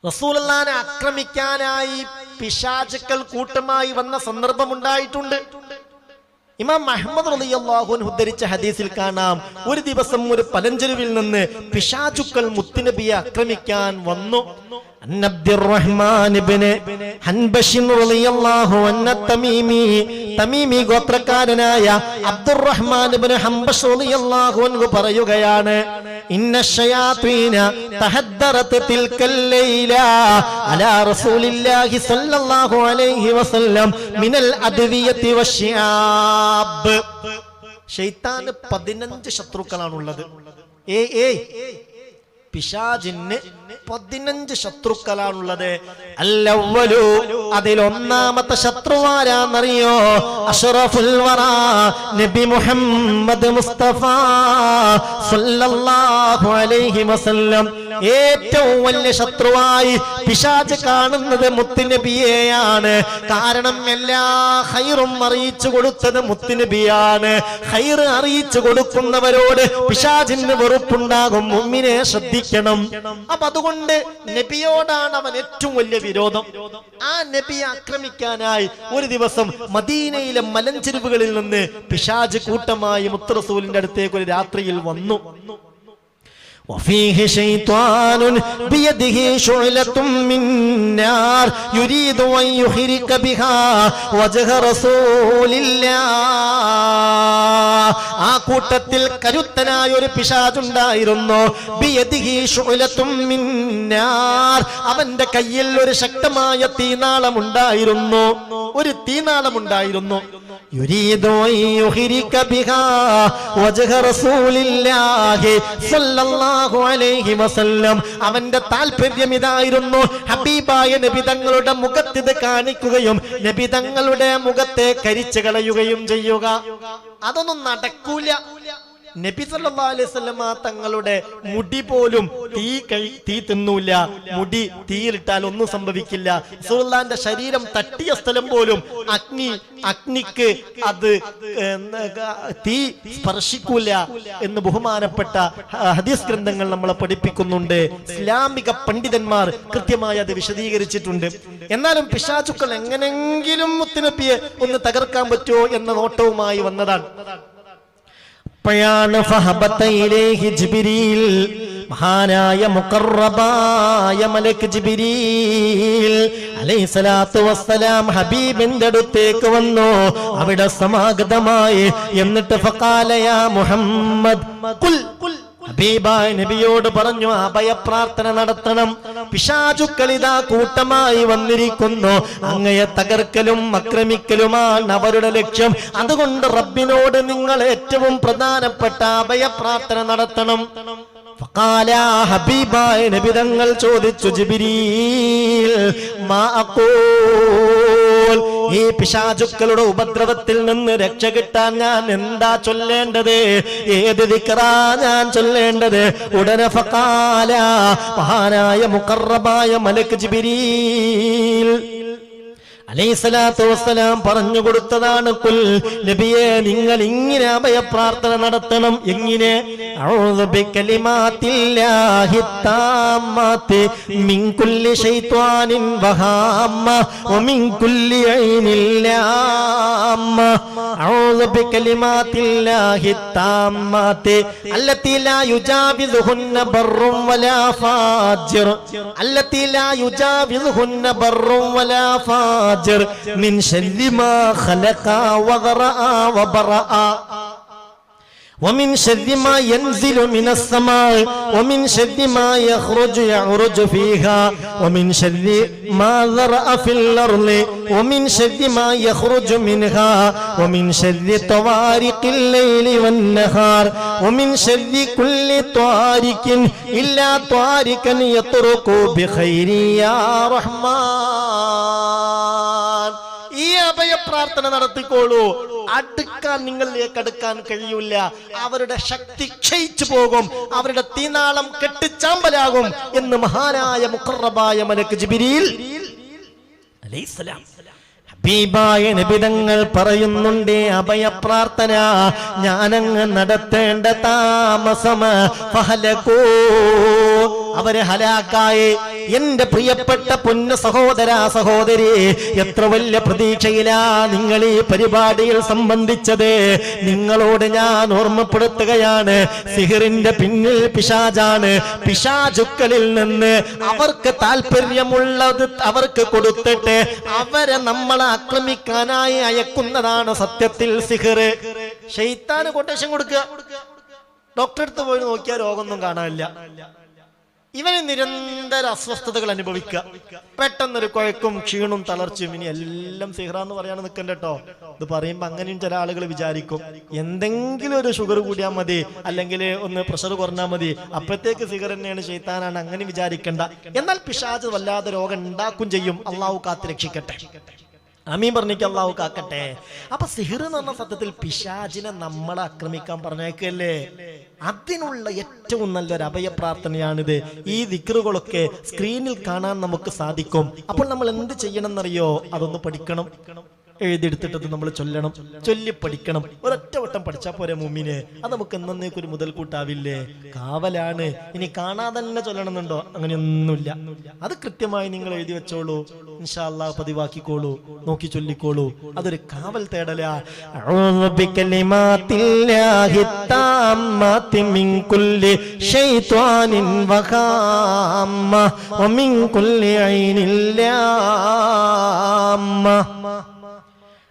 Speaker 1: റസൂലുള്ളാഹിനെ ആക്രമിക്കാനായി പിശാചുക്കൾ കൂട്ടമായി വന്ന സന്ദർഭമുണ്ടായിട്ടുണ്ട്. ഇമാം അഹ്മദ് റളിയല്ലാഹു അൻഹു ഉദ്ധരിച്ച ഹദീസിൽ കാണാം, ഒരു ദിവസം ഒരു പലഞ്ചെരുവിൽ നിന്ന് പിശാചുക്കൾ മുത്തുനബിയെ ആക്രമിക്കാൻ വന്നു. അബ്ദുറഹ്മാൻ ഇബ്നു ഹൻബശ് റളിയല്ലാഹു അൻഹു തമീമി ഗോത്രക്കാരനായ അബ്ദുറഹ്മാൻ ഇബ്നു ഹൻബശ് റളിയല്ലാഹു അൻഹു പറയുകയാണ്, ഇന്ന ശയാതീന തഹദ്ദറത് തിൽക്കൽ ലൈല അലാ റസൂലില്ലാഹി സ്വല്ലല്ലാഹു അലൈഹി വസല്ലം മിനൽ അദ്വിയതി വശിയാബ്. ശൈത്താന് 15 ശത്രുക്കളാണുള്ളത്. പിശാചിന് 15 ശത്രുക്കളാണുള്ളത്. അല്ലവ്വലു, അതിലൊന്നാമത്തെ ശത്രുവാരാന്നറിയോ? അഷ്റഫുൽ വറാ നബി മുഹമ്മദ് മുസ്തഫ സല്ലല്ലാഹു അലൈഹി വസല്ലം. ഏറ്റവും വലിയ ശത്രുവായി പിശാച് കാണുന്നത് മുത്തുനബിയെയാണ്. കാരണം എല്ലാ ഖൈറും അറിയിച്ചു കൊടുത്തത് മുത്തുനബിയാണ്. ഖൈർ അറിയിച്ചു കൊടുക്കുന്നവരോട് പിശാചിന് വെറുപ്പുണ്ടാകും. മുഅ്മിനെ ശ്രദ്ധിക്കണം. അപ്പൊ അതുകൊണ്ട് നബിയോടാണ് അവൻ ഏറ്റവും വലിയ വിരോധം. ആ നബിയെ ആക്രമിക്കാനായി ഒരു ദിവസം മദീനയിലെ മലഞ്ചെരുവുകളിൽ നിന്ന് പിശാച് കൂട്ടമായി മുത്ത് റസൂലിന്റെ അടുത്തേക്ക് ഒരു രാത്രിയിൽ വന്നു. وفيه شيطان بيده شعلة من نار يريد أن يحرق بها وجه رسول الله. ആ കൂട്ടത്തിൽ കരുത്തനായ ഒരു പിശാചുണ്ടായിരുന്നു. ബിയദിഹി ശുഅലത്തും മിൻ നാർ, അവന്റെ കയ്യിൽ ഒരു ശക്തമായ തീനാളമുണ്ടായിരുന്നു. ഒരു തീനാളമുണ്ടായിരുന്നു. യുരീദു അൻ യുഹ്രിക ബിഹാ വജ്ഹ റസൂലില്ലാഹി സ്വല്ലല്ലാഹു അലൈഹി വസല്ലം. അവന്റെ താല്പര്യം ഇതായിരുന്നു, ഹബീബായ നബി തങ്ങളുടെ മുഖത്തിത് കാണിക്കുകയും നബി തങ്ങളുടെ മുഖത്തെ കരിച്ചു കളയുകയും ചെയ്യുക. അതൊന്നും നടക്കൂല. നബി സല്ലല്ലാഹു അലൈഹി വസല്ലം തങ്ങളുടെ മുടി പോലും തീ തിന്നൂല. മുടി തീയിലിട്ടാൽ ഒന്നും സംഭവിക്കില്ല. റസൂലുള്ളാഹിന്റെ ശരീരം തട്ടിയ സ്ഥലം പോലും അഗ്നിക്ക് അത് തീ സ്പർശിക്കൂല എന്ന് ബഹുമാനപ്പെട്ട ഹദീസ് ഗ്രന്ഥങ്ങൾ നമ്മളെ പഠിപ്പിക്കുന്നുണ്ട്. ഇസ്ലാമിക പണ്ഡിതന്മാർ കൃത്യമായി അത് വിശദീകരിച്ചിട്ടുണ്ട്. എന്നാലും പിശാചുക്കൾ എങ്ങനെങ്കിലും മുത്തുനബിയെ ഒന്ന് തകർക്കാൻ പറ്റുമോ എന്ന നോട്ടവുമായി വന്നതാണ്. മഹാനായ മുഖറബായ മലക്ക് ജിബ്രീൽ അലൈഹിസ്സലാത്തു വസ്സലാം ഹബീബിന്റെ അടുത്തേക്ക് വന്നു. അവിടെ സമാഗതമായി. എന്നിട്ട് ഫഖാല യാ മുഹമ്മദ് ഖുൽ, ഹബീബായ നബിയോട് പറഞ്ഞു, അഭയപ്രാർത്ഥന നടത്തണം. പിശാചുക്കൾ ഇതാ കൂട്ടമായി വന്നിരിക്കുന്നു. അങ്ങയെ തകർക്കലും ആക്രമിക്കലുമാണ് അവരുടെ ലക്ഷ്യം. അതുകൊണ്ട് റബ്ബിനോട് നിങ്ങൾ ഏറ്റവും പ്രധാനപ്പെട്ട അഭയപ്രാർത്ഥന നടത്തണം. ഫഖാല, ഹബീബായ നബി തങ്ങൾ ചോദിച്ചു, ജിബ്രീൽ മാ അഖൂൽ, ഈ പിശാചുക്കളുടെ ഉപദ്രവത്തിൽ നിന്ന് രക്ഷ കിട്ടാൻ ഞാൻ എന്താ ചൊല്ലേണ്ടത്? ഏത് ദിക്റാ ഞാൻ ചൊല്ലേണ്ടത്? ഉടനെ ഫഖാല, മഹാനായ മുഖറബായ മലക്ക് ജിബ്രീൽ അലൈഹിസ്സലാത്തു വസ്സലാം പറഞ്ഞു കൊടുത്തതാണ്, കുൽ നബിയെ, നിങ്ങൾ ഇങ്ങനെ അഭയപ്രാർത്ഥന നടത്തണം. എങ്ങനെ? അഊദു ബികലിമാത്തില്ലാഹി താമ്മാത്തി മിൻ കുല്ലി ശൈത്വാനിൻ വഹാമ്മ വമിൻ കുല്ലി ഐനിൻ ലാമ്മ. അഊദു ബികലിമാത്തില്ലാഹി താമ്മാത്തി അല്ലത്തി ലാ യുജാവിസുഹുന്ന ബർറുൻ വലാ ഫാജിർ, അല്ലത്തി ലാ യുജാവിസുഹുന്ന ബർറുൻ വലാ ഫാജിർ من شر ما خلق وذرأ وبرأ ومن شر ما ينزل من السماء ومن شر ما يعرج فيها ومن شر ما ذرأ في الأرض ومن شر ما يخرج منها ومن شر طوارق الليل والنهار ومن شر كل طارق إلا طارقا يطرق بخير يا رحمن. ഈ അഭയപ്രാർത്ഥന നടത്തിക്കോളൂ. അടുക്കാൻ നിങ്ങളിലേക്ക് അടുക്കാൻ കഴിയില്ല. അവരുടെ ശക്തി ക്ഷയിച്ചു പോകും. അവരുടെ തീനാളം കെട്ടിച്ചാമ്പലാകും എന്ന് മഹാനായ മുഖറബായ മലക്ക് ജിബ്രീൽ അലൈഹിസ്സലാം ഹബീബായ നബിതങ്ങൾ പറയുന്നുണ്ട്, അഭയപ്രാർത്ഥന ഞാനങ്ങ് നടത്തേണ്ട താമസം ഫഹലകൂ, അവരെ ഹലാക്കായി. എന്റെ പ്രിയപ്പെട്ട പൊന്നു സഹോദര സഹോദരി, എത്ര വലിയ പ്രതീക്ഷയിലാ നിങ്ങൾ ഈ പരിപാടിയിൽ സംബന്ധിച്ചത്. നിങ്ങളോട് ഞാൻ ഓർമ്മപ്പെടുത്തുകയാണ്, സിഹിറിന്റെ പിന്നിൽ പിശാചാണ്. പിശാചുക്കളിൽ നിന്ന് അവർക്ക് താല്പര്യമുള്ളത് അവർക്ക് കൊടുത്തിട്ട് അവരെ നമ്മളെ ആക്രമിക്കാനായി അയക്കുന്നതാണ് സത്യത്തിൽ സിഹിർ. ശൈത്താന് കൊട്ടേഷൻ കൊടുക്കുക. ഡോക്ടറെ അടുത്ത് പോയി നോക്കിയാൽ രോഗമൊന്നും കാണാനില്ല. ഇവന് നിരന്തര അസ്വസ്ഥതകൾ അനുഭവിക്കുക. പെട്ടെന്നൊരു കുഴക്കും ക്ഷീണും തളർച്ചയും. ഇനി എല്ലാം സിഹ്റാന്ന് പറയാൻ നിൽക്കണ്ട കേട്ടോ. ഇത് പറയുമ്പോ അങ്ങനെയും ചില ആളുകൾ വിചാരിക്കും, എന്തെങ്കിലും ഒരു ഷുഗർ കൂടിയാൽ മതി, അല്ലെങ്കിൽ ഒന്ന് പ്രഷർ കുറഞ്ഞാൽ മതി, അപ്പോഴത്തേക്ക് സിഹർ തന്നെയാണ്, ശൈത്താനാണ്, അങ്ങനെ വിചാരിക്കണ്ട. എന്നാൽ പിശാച് വല്ലാതെ രോഗം ഉണ്ടാക്കും ചെയ്യും. അള്ളാഹു കാത്ത് രക്ഷിക്കട്ടെ. ആമീൻ പറഞ്ഞിക്ക് അള്ളാഹു കാക്കട്ടെ. അപ്പൊ സിഹിർ എന്ന് പറഞ്ഞ സത്യത്തിൽ പിശാചിനെ നമ്മളെ ആക്രമിക്കാൻ പറഞ്ഞേക്കല്ലേ. അതിനുള്ള ഏറ്റവും നല്ലൊരു അഭയപ്രാർത്ഥനയാണിത്. ഈ ദിക്റുകളൊക്കെ സ്ക്രീനിൽ കാണാൻ നമുക്ക് സാധിക്കും. അപ്പോൾ നമ്മൾ എന്ത് ചെയ്യണം എന്നറിയോ? അതൊന്ന് പഠിക്കണം, എഴുതിയെടുത്തിട്ടത് നമ്മൾ ചൊല്ലണം, ചൊല്ലി പഠിക്കണം. ഒരൊറ്റ വട്ടം പഠിച്ചാൽ പോരെ മുമ്മിനെ, അത് നമുക്ക് എന്നേക്കൊരു മുതൽക്കൂട്ടാവില്ലേ? കാവലാണ്. ഇനി കാണാതെ തന്നെ ചൊല്ലണമെന്നുണ്ടോ? അങ്ങനെയൊന്നുമില്ല. അത് കൃത്യമായി നിങ്ങൾ എഴുതി വെച്ചോളൂ, ഇൻഷാ അല്ലാഹ് പതിവാക്കിക്കോളൂ, നോക്കി ചൊല്ലിക്കോളൂ. അതൊരു കാവൽ തേടലാ. അഊദു ബികലിമാത്തില്ലാഹി താമ്മാതി മിൻ കുല്ലി ശൈത്വാനിൻ വഹാമ്മ വമിൻ കുല്ലി ഐനിൻ ലാമ്മ.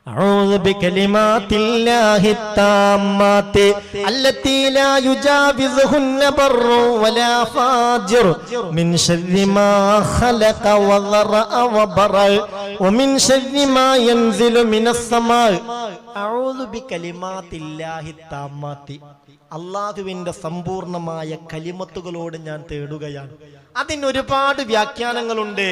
Speaker 1: أعوذ بكلمات الله التامات التي لا يجاوزهن بر ولا فاجر من شر ما خلق وذرأ وبرأ ومن شر ما ينزل من السماء. أعوذ بكلمات الله التامات. അള്ളാഹുവിന്റെ സമ്പൂർണമായ കലിമത്തുകളോട് ഞാൻ തേടുകയാണ്. അതിനൊരുപാട് വ്യാഖ്യാനങ്ങളുണ്ട്.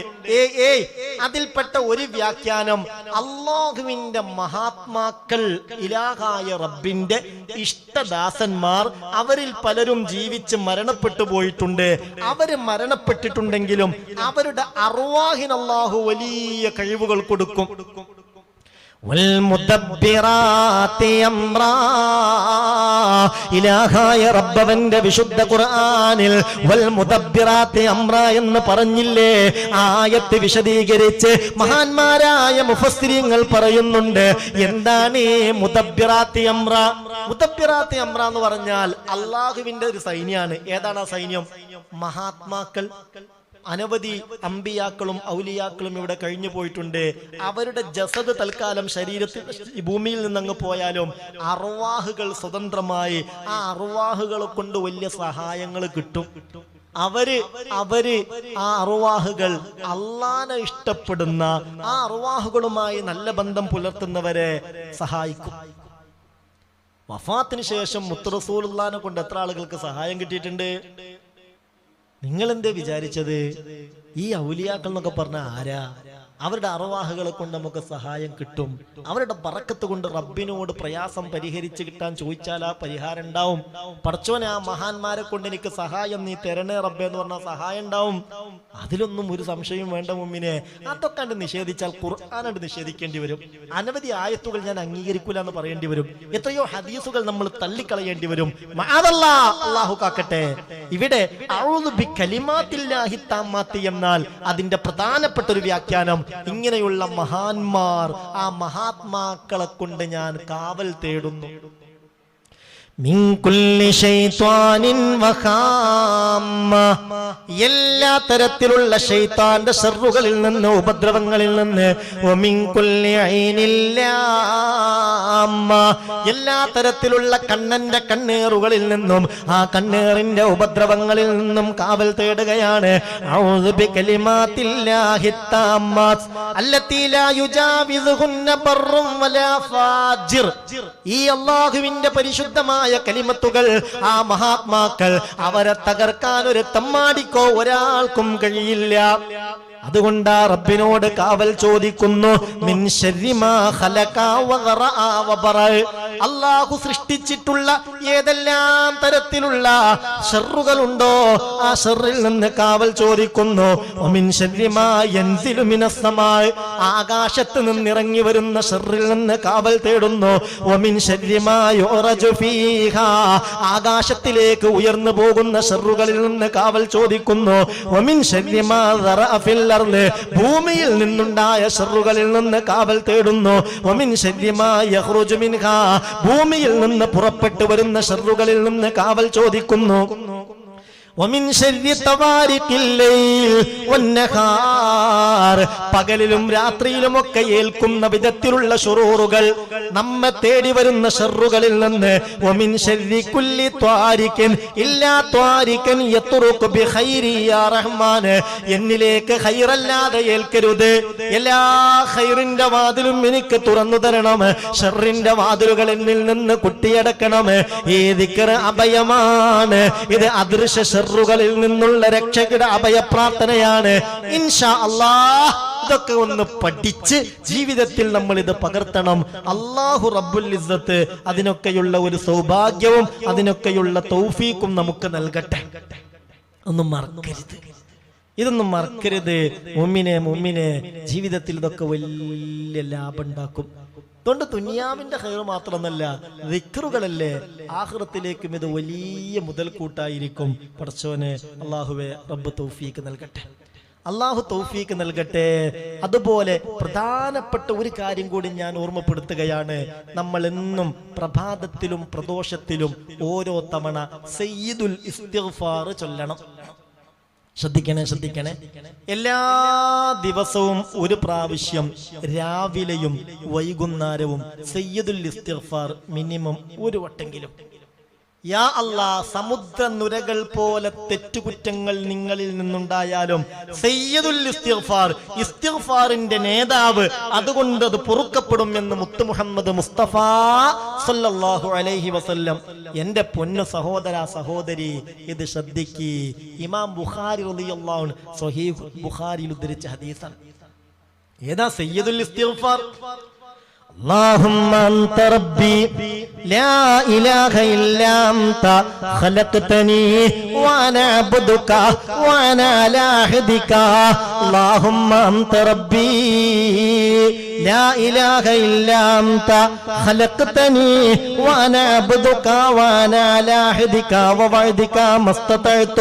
Speaker 1: അതിൽപ്പെട്ട ഒരു വ്യാഖ്യാനം, അള്ളാഹുവിന്റെ മഹാത്മാക്കൾ, ഇലാഹായ റബ്ബിന്റെ ഇഷ്ടദാസന്മാർ, അവരിൽ പലരും ജീവിച്ച് മരണപ്പെട്ടു പോയിട്ടുണ്ട്. അവര് മരണപ്പെട്ടിട്ടുണ്ടെങ്കിലും അവരുടെ അർവാഹിന് അള്ളാഹു വലിയ കഴിവുകൾ കൊടുക്കും. ഇലാഹായ റബ്ബവന്റെ വിശുദ്ധ ഖുർആനിൽ വൽ മുദബ്ബിറാത്തി അംറ എന്ന് പറഞ്ഞില്ലേ? ആയത്ത് വിശദീകരിച്ച് മഹാന്മാരായ മുഫസ്സിരീങ്ങൾ പറയുന്നുണ്ട്. എന്താണ് ഈ മുദബ്ബിറാത്തി അംറ? മുദബ്ബിറാത്തി അംറ എന്ന് പറഞ്ഞാൽ അള്ളാഹുവിന്റെ ഒരു സൈന്യമാണ്. ഏതാണ് ആ സൈന്യം? മഹാത്മാക്കൾ. അനവധി അമ്പിയാക്കളും ഔലിയാക്കളും ഇവിടെ കഴിഞ്ഞു പോയിട്ടുണ്ട്. അവരുടെ ജസദ് തൽക്കാലം ശരീരത്തിൽ ഭൂമിയിൽ നിന്നങ്ങ് പോയാലും അർവാഹുകൾ സ്വതന്ത്രമായി ആ അർവാഹുകളെ കൊണ്ട് വലിയ സഹായങ്ങൾ കിട്ടും. അവര് ആ അർവാഹുകൾ അള്ളാനെ ഇഷ്ടപ്പെടുന്ന ആ അർവാഹുകളുമായി നല്ല ബന്ധം പുലർത്തുന്നവരെ സഹായിക്കും. വഫാത്തിന് ശേഷം മുത്ത് റസൂലുള്ളാഹിനെ കൊണ്ട് എത്ര ആളുകൾക്ക് സഹായം കിട്ടിയിട്ടുണ്ട്? നിങ്ങൾ എന്തേ വിചാരിച്ചത്? ഈ ഔലിയാക്കൾ എന്നൊക്കെ പറഞ്ഞ ആരാ? അവരുടെ അർവാഹുകളെ കൊണ്ട് നമുക്ക് സഹായം കിട്ടും. അവരുടെ ബറക്കത്ത് കൊണ്ട് റബ്ബിനോട് പ്രയാസം പരിഹരിച്ച് കിട്ടാൻ ചോദിച്ചാൽ ആ പരിഹാരം ഉണ്ടാവും. പടച്ചോനെ, ആ മഹാന്മാരെ കൊണ്ട് എനിക്ക് സഹായം നീ തരണേ റബ്ബേ എന്ന് പറഞ്ഞാൽ സഹായം ഉണ്ടാവും. അതിലൊന്നും ഒരു സംശയം വേണ്ട മുമ്പിനെ. അതൊക്കെ കണ്ട് നിഷേധിച്ചാൽ ഖുർആനോട് നിഷേധിക്കേണ്ടി വരും. അനവധി ആയത്തുകൾ ഞാൻ അംഗീകരിക്കൂല എന്ന് പറയേണ്ടി വരും. എത്രയോ ഹദീസുകൾ നമ്മൾ തള്ളിക്കളയേണ്ടി വരും. അല്ലാഹു കാക്കട്ടെ. ഇവിടെ അഊദു ബികലിമാത്തില്ലാഹി താമ്മാത്തി എന്നാൽ അതിന്റെ പ്രധാനപ്പെട്ട ഒരു വ്യാഖ്യാനം, ഇങ്ങനെയുള്ള മഹാന്മാർ, ആ മഹാത്മാക്കളെ കൊണ്ട് ഞാൻ കാവൽ തേടുന്നു. മിൻ കുല്ലി ശൈത്വാനിൻ വഹാമ്മ, എല്ലാ തരത്തിലുള്ള ശൈത്താന്റെ ശർറുകളിൽ നിന്ന്, ഉപദ്രവങ്ങളിൽ നിന്ന്, വമിൻ കുല്ലി ഐനിൻ ലാമ്മ, എല്ലാ തരത്തിലുള്ള കണ്ണന്റെ കണ്ണേറുകളിൽ നിന്നും, ആ കണ്ണേറിന്റെ ഉപദ്രവങ്ങളിൽ നിന്നും കാവൽ തേടുകയാണ്. അഊദു ബികലിമാത്തില്ലാഹി താമ്മാത്ത് അല്ലത്തി ലാ യുജാവിസുഹുന്ന ബർറും വലാ ഫാജിർ. ഈ അല്ലാഹുവിന്റെ പരിശുദ്ധമായ കലിമത്തുകൾ, ആ മഹാത്മാക്കൾ, അവരെ തകർക്കാൻ ഒരു തമ്മാടിക്കോ ഒരാൾക്കും കഴിയില്ല. അതുകൊണ്ട് റബ്ബിനോട് കാവൽ ചോദിക്കുന്നു. മിൻ ശർരി മാ ഖലഖ വഗറഅ വബറഅ, അല്ലാഹു സൃഷ്ടിച്ചിട്ടുള്ള ഏതെല്ലാം തരത്തിലുള്ള ഷർറുകളുണ്ടോ ആ ഷർറിൽ നിന്ന് കാവൽ ചോദിക്കുന്നു. വമിൻ ശർരി മാ യൻസിലു മിനസ് സമാ, ആകാശത്ത് നിന്ന് ഇറങ്ങി വരുന്ന ഷർറിൽ നിന്ന് കാവൽ തേടുന്നു. വമിൻ ശർരി മാ യുറജു ഫീഹാ, ആകാശത്തിലേക്ക് ഉയർന്നു പോകുന്ന ഷർറുകളിൽ നിന്ന് കാവൽ ചോദിക്കുന്നു. വമിൻ ശർരി മാ ദറഅ ഫിൽ, ഭൂമിയിൽ നിന്നുണ്ടായ ഷർറുകളിൽ നിന്ന് കാവൽ തേടുന്നു. വമിൻ ശർരി മാ യഖ്റുജു മിൻഹാ, ഭൂമിയിൽ നിന്ന് പുറപ്പെട്ടു വരുന്ന ഷർറുകളിൽ നിന്ന് കാവൽ ചോദിക്കുന്നു. വമിൻ ശർരി തവാരിഖിൽ ലൈൽ വന്നഹാർ, പകലിലും രാത്രിയിലുമൊക്കെ ഏൽക്കുന്ന വിധത്തിലുള്ള ശുറൂറുകൾ, നമ്മെ തേടി വരുന്ന ഷർറുകളിൽ നിന്ന്. വമിൻ ശർരി കുല്ലി ത്വാരിഖിൻ ഇല്ലാ ത്വാരിഖൻ യത്റുഖു ബിഖൈരി യാ റഹ്മാൻ, എന്നിലേക്ക് ഖൈറല്ലാതെ ഏൽക്കരുത്. എല്ലാ ഖൈറിന്റെ വാതിലും എനിക്ക് തുറന്നു തരണം. ഷർറിന്റെ വാതിലുകൾ എന്നിൽ നിന്ന് കുട്ടിയടക്കണം. ഈ ദിക്ർ അഭയമാണ്. ഇത് അദൃശ്യ ഷർറുകളിൽ നിന്നുള്ള രക്ഷയുടെ അഭയപ്രാർത്ഥനയാണ്. ഇൻഷാ അല്ലാഹ് ഇതൊക്കെ ഒന്ന് പഠിച്ച് ജീവിതത്തിൽ നമ്മൾ ഇത് പകർത്തണം. അല്ലാഹു റബ്ബുൽ ഇസ്സത്ത് അതിനൊക്കെയുള്ള ഒരു സൗഭാഗ്യവും അതിനൊക്കെയുള്ള തൗഫീഖും നമുക്ക് നൽകട്ടെ. ഒന്നും മറക്കരുത്, ഇതൊന്നും മറക്കരുത്. മുഅ്മിനെ ജീവിതത്തിൽ ഇതൊക്കെ വലിയ ലാഭം ഉണ്ടാക്കും. അതുകൊണ്ട് ദുനിയാവിന്റെ ഖൈർ മാത്രമല്ല, ദിക്റുകളല്ലേ ആഖിറത്തിലേക്കും ഇത് വലിയ മുതൽക്കൂട്ടായിരിക്കും. പടച്ചോനെ അല്ലാഹുവേ റബ്ബ് തൗഫീഖ് നൽകട്ടെ, അല്ലാഹു തൗഫീഖ് നൽകട്ടെ. അതുപോലെ പ്രധാനപ്പെട്ട ഒരു കാര്യം കൂടി ഞാൻ ഓർമ്മപ്പെടുത്തുകയാണ്. നമ്മൾ എന്നും പ്രഭാതത്തിലും പ്രദോഷത്തിലും ഓരോ തവണ സയ്യിദുൽ ഇസ്തിഗ്ഫാർ ചൊല്ലണം. ശ്രദ്ധിക്കണേ. എല്ലാ ദിവസവും ഒരു പ്രാവശ്യം രാവിലെയും വൈകുന്നേരവും സയ്യിദുൽ ഇസ്തിഗ്ഫാർ മിനിമം ഒരു വട്ടെങ്കിലും. യാ അല്ലാ, സമുദ്ര നുരകൾ പോലെ തെറ്റുകുറ്റങ്ങൾ നിങ്ങളിൽ നിന്നുണ്ടായാലും സയ്യിദുൽ ഇസ്തിഗ്ഫാർ, ഇസ്തിഗ്ഫാറിന്റെ നേതാവ്, അതുകൊണ്ട് അത് പൊറുക്കപ്പെടും എന്ന് മുത്ത് മുഹമ്മദ് മുസ്തഫ സല്ലല്ലാഹു അലൈഹി വസല്ലം. എന്റെ പൊന്നു സഹോദര സഹോദരി, ഇത് ശ്രദ്ധിക്കി. ഇമാം ബുഖാരി റളിയല്ലാഹു അൻഹു സ്വഹീഹ് ബുഖാരിയിൽ ഉദ്ധരിച്ച ഹദീസാണ്. ഏതാ സയ്യിദുൽ ഇസ്തിഗ്ഫാർ? اللهم أنت ربي لا إله إلا أنت خلقتني وأنا عبدك وأنا على عهدك اللهم أنت ربي لا إله إلا أنت خلقتني وأنا عبدك وأنا على عهدك ووعدك ما استطعت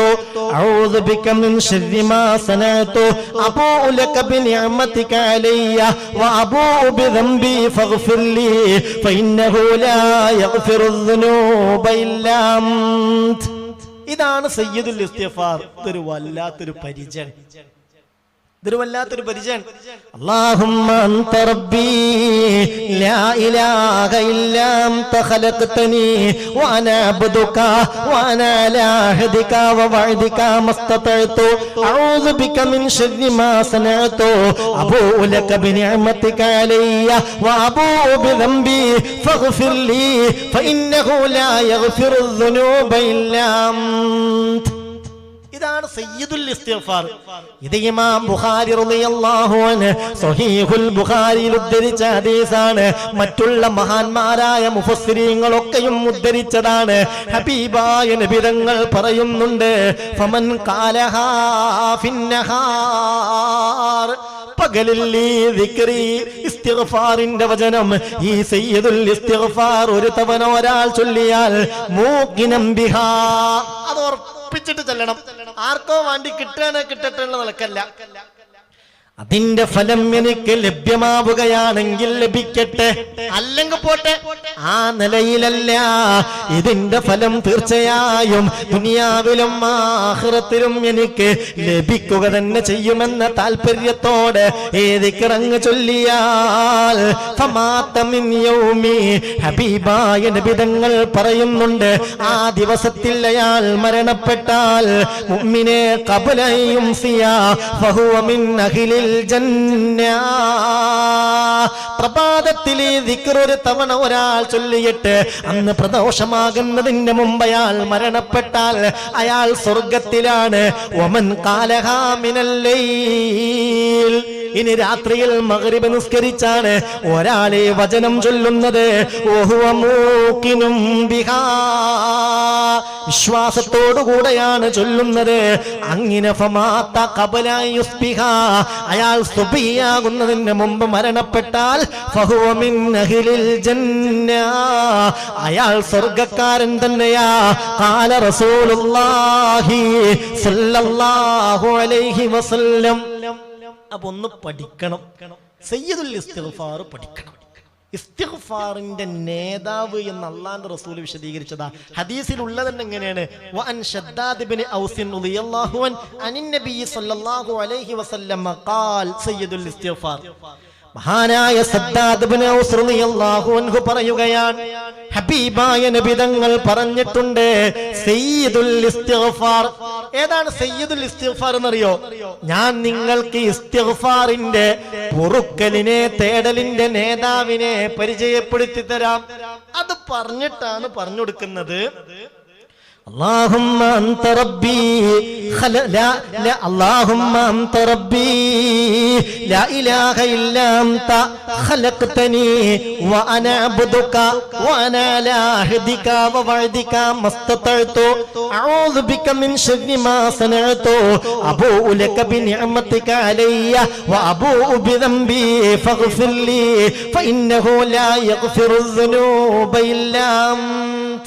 Speaker 1: أعوذ بك من شر ما صنعت أبوء لك بنعمتك علي وأبوء بذنبي فاغفر لي فإنه لا يغفر الذنوب إلا أنت. ഇതാണ് സയ്യിദുൽ ഇസ്തിഗ്ഫാർ. ഇതൊരു വല്ലാത്തൊരു പരിചയം. اللهم أنت ربي لا إله إلا أنت خلقتني وأنا عبدك وأنا على عهدك ووعدك ما استطعت أعوذ بك من شر ما صنعت أبوء لك بنعمتك علي وأبوء بذنبي فاغفر لي فإنه لا يغفر الذنوب إلا أنت. ഇതാണ് സയ്യിദുൽ ഇസ്തിഗ്ഫാർ. ഇത് ഇമാം ബുഖാരി റളിയല്ലാഹു അൻഹു സ്വഹീഹുൽ ബുഖാരിയിൽ ഉദ്ധരിച്ച ഹദീസാണ്. മറ്റുള്ള മഹാന്മാരായ മുഫസ്സിരീങ്ങളൊക്കെയും ഉദ്ധരിച്ചതാണ്. ഹബീബായ നബി തങ്ങൾ പറയുന്നുണ്ട്, ഫമൻ ഖാലഹാ ഫിന്നഹാർ, പകലിൽ ഈ ദിക്രി ഇസ്തിഗ്ഫാറിന്റെ വചനം, ഈ സയ്യിദുൽ ഇസ്തിഗ്ഫാർ ഒരു തവണ ഒരാൾ ചൊല്ലിയാൽ മൂഖിനം ബിഹാ, അത് ഉറപ്പിച്ചിട്ട് ചെല്ലണം. ആർക്കോ വേണ്ടി കിട്ടട്ടെ എന്ന നിലക്കല്ല. അതിന്റെ ഫലം എനിക്ക് ലഭ്യമാവുകയാണെങ്കിൽ ലഭിക്കട്ടെ, അല്ലെങ്കിൽ പോട്ടെ, ആ നിലയിലല്ല. ഇതിന്റെ ഫലം തീർച്ചയായും ദുനിയാവിലും ആഖിറത്തിലും എനിക്ക് ലഭിക്കുക തന്നെ ചെയ്യുമെന്ന താല്പര്യത്തോടെ ഏതിക്കിറങ്ങ് ചൊല്ലിയാൽ ഹബീബായ നബി തങ്ങൾ പറയുന്നുണ്ട്, ആ ദിവസത്തിൽ അയാൾ മരണപ്പെട്ടാൽ മുഅ്മിനെ ഖബല യുംസിയാ ഫഹുവ മിൻ അഹ്ലിൽ പ്രഭാതത്തിൽ ഈ ദിക്ർ ഒരു തവണ ഒരാൾ ചൊല്ലിയിട്ട് അന്ന് പ്രദോഷമാകുന്നതിന് മുമ്പ് അയാൾ മരണപ്പെട്ടാൽ അയാൾ സ്വർഗത്തിലാണ്. വമൻ ഖാലഹാ മിനൽ ലൈൽ, ഇനി രാത്രിയിൽ മഗ്രിബ് നിസ്കരിച്ചാണ് ഒരാളെ വചനം ചൊല്ലുന്നത്, വഹുവ മൂഖിനും ബിഹാ, വിശ്വാസത്തോടുകൂടെയാണ് ചൊല്ലുന്നത്. അങ്ങനെ ഫമാത ഖബല യുസ്ബിഹാ, അയാൾ സുബിയാകുന്നതിന് മുമ്പ് മരണപ്പെട്ടാൽ ഫഹുവ മിൻ അഹ്ലിൽ ജന്ന, അയാൾ സ്വർഗ്ഗക്കാരൻ തന്നെയാ. ഖാല റസൂലുള്ളാഹി സ്വല്ലല്ലാഹു അലൈഹി വസല്ലം. അപ്പൊ ഒന്ന് പഠിക്കണം, സയ്യിദുൽ ഇസ്തിഗ്ഫാർ പഠിക്കണം. ഇസ്തിഗ്ഫാറിന്റെ നേതാവ് എന്ന് അല്ലാഹുവിന്റെ റസൂൽ വിശദീകരിച്ചതാ. ഹദീസിൽ ഉള്ളത് എങ്ങനെയാണ്? വഅൻ ശദ്ദാദ് ഇബ്നു ഔസ് റളിയല്ലാഹു അൻ നബി സ്വല്ലല്ലാഹു അലൈഹി വസല്ലം ഖാൽ സയ്യിദുൽ ഇസ്തിഗ്ഫാർ. മഹാനായ സദ്ദാദ് ഇബ്നു ഔസ് റളിയല്ലാഹു അൻഹു പറയുകയാണ്, ഹബീബായ നബി തങ്ങൾ പറഞ്ഞിട്ടുണ്ട് സയ്യിദുൽ ഇസ്തിഗ്ഫാർ. ഏതാണ് സയ്യിദുൽ ഇസ്തിഗ്ഫാർ എന്നറിയോ? ഞാൻ നിങ്ങൾക്ക് ഇസ്തിഗ്ഫാറിന്റെ പൊറുക്കലിനെ, തേടലിന്റെ നേതാവിനെ പരിചയപ്പെടുത്തി തരാം. അത് പറഞ്ഞിട്ടാണ് പറഞ്ഞു കൊടുക്കുന്നത്. اللهم أنت ربي اللهم أنت ربي لا إله إلا أنت خلقتني وأنا عبدك وأنا على عهدك ووعدك ما استطعت أعوذ بك من شر ما صنعت أبوء لك بنعمتك علي وأبوء بذنبي فاغفر لي فإنه لا يغفر الذنوب إلا أنت.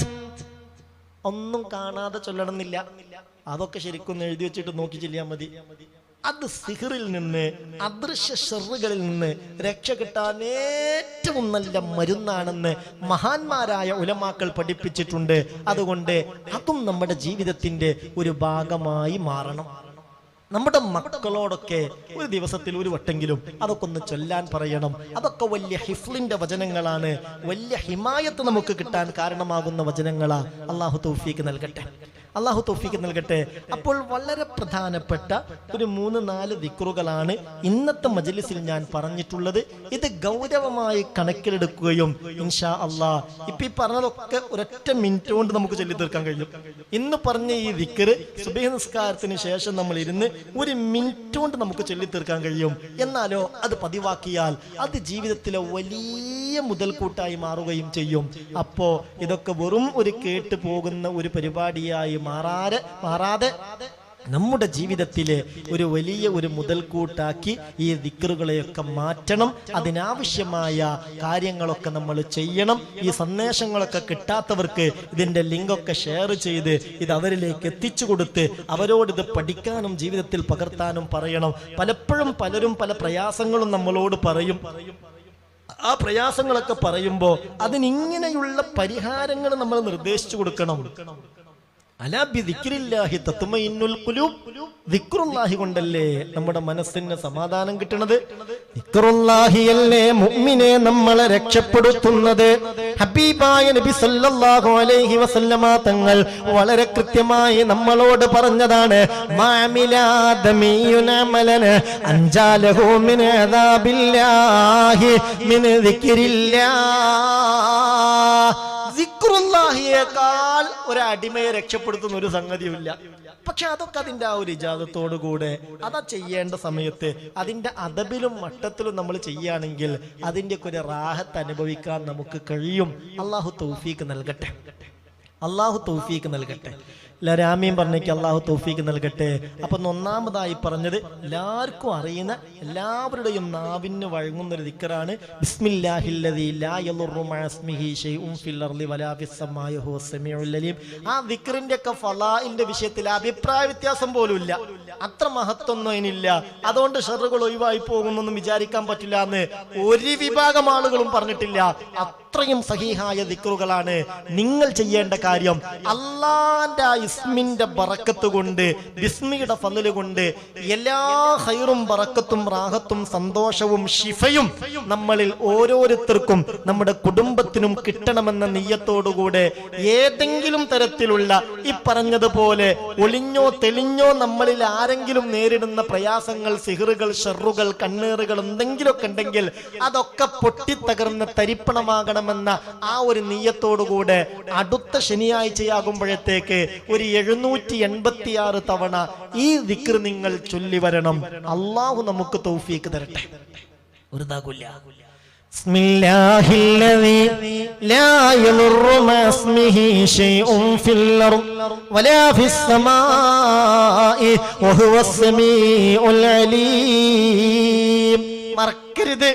Speaker 1: ഒന്നും കാണാതെ ചൊല്ലണമെന്നില്ല. അതൊക്കെ ശരിക്കും എഴുതി വെച്ചിട്ട് നോക്കി ചെല്ലിയാൽ മതി. അത് സിഹറിൽ നിന്ന്, അദൃശ്യ ഷർറുകളിൽ നിന്ന് രക്ഷ കിട്ടാൻ ഏറ്റവും നല്ല മരുന്നാണെന്ന് മഹാന്മാരായ ഉലമാക്കൾ പഠിപ്പിച്ചിട്ടുണ്ട്. അതുകൊണ്ട് അതും നമ്മുടെ ജീവിതത്തിന്റെ ഒരു ഭാഗമായി മാറണം. നമ്മുടെ മക്കളോടൊക്കെ ഒരു ദിവസത്തിൽ ഒരു വട്ടെങ്കിലും അതൊക്കെ ഒന്ന് ചൊല്ലാൻ പറയണം. അതൊക്കെ വലിയ ഹിഫ്ലിന്റെ വചനങ്ങളാണ്, വലിയ ഹിമായത്ത് നമുക്ക് കിട്ടാൻ കാരണമാകുന്ന വചനങ്ങളാ. അള്ളാഹു തൗഫീഖ് നൽകട്ടെ, അള്ളാഹു തൗഫീഖ് നൽകട്ടെ. അപ്പോൾ വളരെ പ്രധാനപ്പെട്ട ഒരു 3-4 ദിക്റുകളാണ് ഇന്നത്തെ മജ്ലിസിൽ ഞാൻ പറഞ്ഞിട്ടുള്ളത്. ഇത് ഗൗരവമായി കണക്കിലെടുക്കുകയും ഇൻഷാ അള്ളാഹ് ഇപ്പൊ ഈ പറഞ്ഞതൊക്കെ ഒരൊറ്റ മിനിറ്റ് കൊണ്ട് നമുക്ക് ചൊല്ലി തീർക്കാൻ കഴിയും. ഇന്ന് പറഞ്ഞ ഈ ദിക്റ് സുബ്ഹി നിസ്കാരത്തിന് ശേഷം നമ്മൾ ഇരുന്ന് 1 മിനിറ്റ് കൊണ്ട് നമുക്ക് ചൊല്ലി തീർക്കാൻ കഴിയും. എന്നാലോ അത് പതിവാക്കിയാൽ അത് ജീവിതത്തിലെ വലിയ മുതൽക്കൂട്ടായി മാറുകയും ചെയ്യും. അപ്പോ ഇതൊക്കെ വെറും ഒരു കേട്ട് പോകുന്ന ഒരു പരിപാടിയായി മാറാതെ നമ്മുടെ ജീവിതത്തിലെ ഒരു വലിയ ഒരു മുതൽക്കൂട്ടാക്കി ഈ ദിക്റുകളെയൊക്കെ മാറ്റണം. അതിനാവശ്യമായ കാര്യങ്ങളൊക്കെ നമ്മൾ ചെയ്യണം. ഈ സന്ദേശങ്ങളൊക്കെ കിട്ടാത്തവർക്ക് ഇതിന്റെ ലിങ്കൊക്കെ ഷെയർ ചെയ്ത് ഇത് അവരിലേക്ക് എത്തിച്ചു കൊടുത്ത് അവരോടിത് പഠിക്കാനും ജീവിതത്തിൽ പകർത്താനും പറയണം. പലപ്പോഴും പലരും പല പ്രയാസങ്ങളും നമ്മളോട് പറയും. ആ പ്രയാസങ്ങളൊക്കെ പറയുമ്പോൾ അതിനിങ്ങനെയുള്ള പരിഹാരങ്ങൾ നമ്മൾ നിർദ്ദേശിച്ചു കൊടുക്കണം. അലാ ബിദിക്രില്ലാഹി തത്മഇന്നുൽ ഖുലൂബ്. ദിക്റുല്ലാഹി കൊണ്ടല്ലേ നമ്മുടെ മനസ്സിന് സമാധാനം കിട്ടുന്നത്. ദിക്റുല്ലാഹിയല്ലേ മുഅ്മിനെ നമ്മളെ രക്ഷപ്പെടുത്തുന്നത്. ഹബീബായ നബി സല്ലല്ലാഹു അലൈഹി വസല്ലമ തങ്ങൾ വളരെ കൃത്യമായി നമ്മളോട് പറഞ്ഞതാണ്, മാമിലാദമിയുന അമലന അൻജാലഹു മിൻ അദാബില്ലാഹി മിൻ ദിക്രില്ലാഹ്. ദിക്റുല്ലാഹിയേക്കാൾ ഒരു അടിമയെ രക്ഷപ്പെടുത്തുന്ന ഒരു സംഗതിയുമില്ല. പക്ഷെ അതൊക്കെ അതിന്റെ ആ ഒരു ഇജാദത്തോടു കൂടെ അതാ ചെയ്യേണ്ട സമയത്ത് അതിന്റെ അദബിലും മട്ടത്തിലും നമ്മൾ ചെയ്യുകയാണെങ്കിൽ അതിൻ്റെയൊക്കെ ഒരു റാഹത്ത് അനുഭവിക്കാൻ നമുക്ക് കഴിയും. അള്ളാഹു തൗഫീഖ് നൽകട്ടെ, അള്ളാഹു തൗഫീഖ് നൽകട്ടെ. എല്ലാവരും പറഞ്ഞേക്ക് അള്ളാഹു തൗഫീഖ് നൽകട്ടെ. അപ്പൊ ഒന്നാമതായി പറഞ്ഞത് എല്ലാവർക്കും അറിയുന്ന എല്ലാവരുടെയും നാവിന് വഴങ്ങുന്ന ഒരു ദിക്റാണ് ബിസ്മില്ലാഹില്ലദീ ലാ യളുറു മഅ ഇസ്മിഹി ശൈഉൻ ഫിൽ അർളി വലാ ഫിസ് സമാഇ ഹുവ സമീഉൽ അലീം. ആ ദിക്റിന്റെ ഒക്കെ ഫളാഇലിന്റെ വിഷയത്തിൽ അഭിപ്രായ വ്യത്യാസം പോലും ഇല്ല. അത്ര മഹത്വമൊന്നും അതിനില്ല. അതുകൊണ്ട് ഷർറുകൾ ഒഴിവായി പോകുന്നൊന്നും വിചാരിക്കാൻ പറ്റില്ല എന്ന് ഒരു വിഭാഗം ആളുകളും പറഞ്ഞിട്ടില്ല. അത്രയും സഹീഹായ ദിക്റുകളാണ്. നിങ്ങൾ ചെയ്യേണ്ട കാര്യം അല്ലാഹുവിന്റെ ഇസ്മിന്റെ ബറക്കത്ത് കൊണ്ട്, ബിസ്മിയുടെ ഫളല് കൊണ്ട് എല്ലാ ഖൈറും ബറക്കത്തും റാഹത്തും സന്തോഷവും ശിഫയും നമ്മളിൽ ഓരോരുത്തർക്കും നമ്മുടെ കുടുംബത്തിനും കിട്ടണമെന്ന നിയ്യത്തോടുകൂടെ ഏതെങ്കിലും തരത്തിലുള്ള ഈ പറഞ്ഞതുപോലെ ഒളിഞ്ഞോ തെളിഞ്ഞോ നമ്മളിൽ ആരെങ്കിലും നേരിടുന്ന പ്രയാസങ്ങൾ, സിഹറുകൾ, ഷർറുകൾ, കണ്ണേറുകൾ എന്തെങ്കിലുമൊക്കെ ഉണ്ടെങ്കിൽ അതൊക്കെ പൊട്ടിത്തകർന്ന് തരിപ്പണമാകണമെന്ന ആ ഒരു നിയ്യത്തോടുകൂടെ അടുത്ത ശനിയാഴ്ചയാകുമ്പോഴത്തേക്ക് ഒരു 786 തവണ ഈ ദിക്ർ നിങ്ങൾ ചൊല്ലി വരണം. അള്ളാഹു നമുക്ക് തൗഫീഖ് തരട്ടെ. വെറുതാകില്ല. ബിസ്മില്ലാഹില്ലദീ ലാ യളുറു മഅ ഇസ്മിഹി ശൈഉൻ ഫിൽ അർളി വലാ ഫിസ് സമാഇ വഹുവസ് സമീഉൽ അലീം. മറക്കരുത്,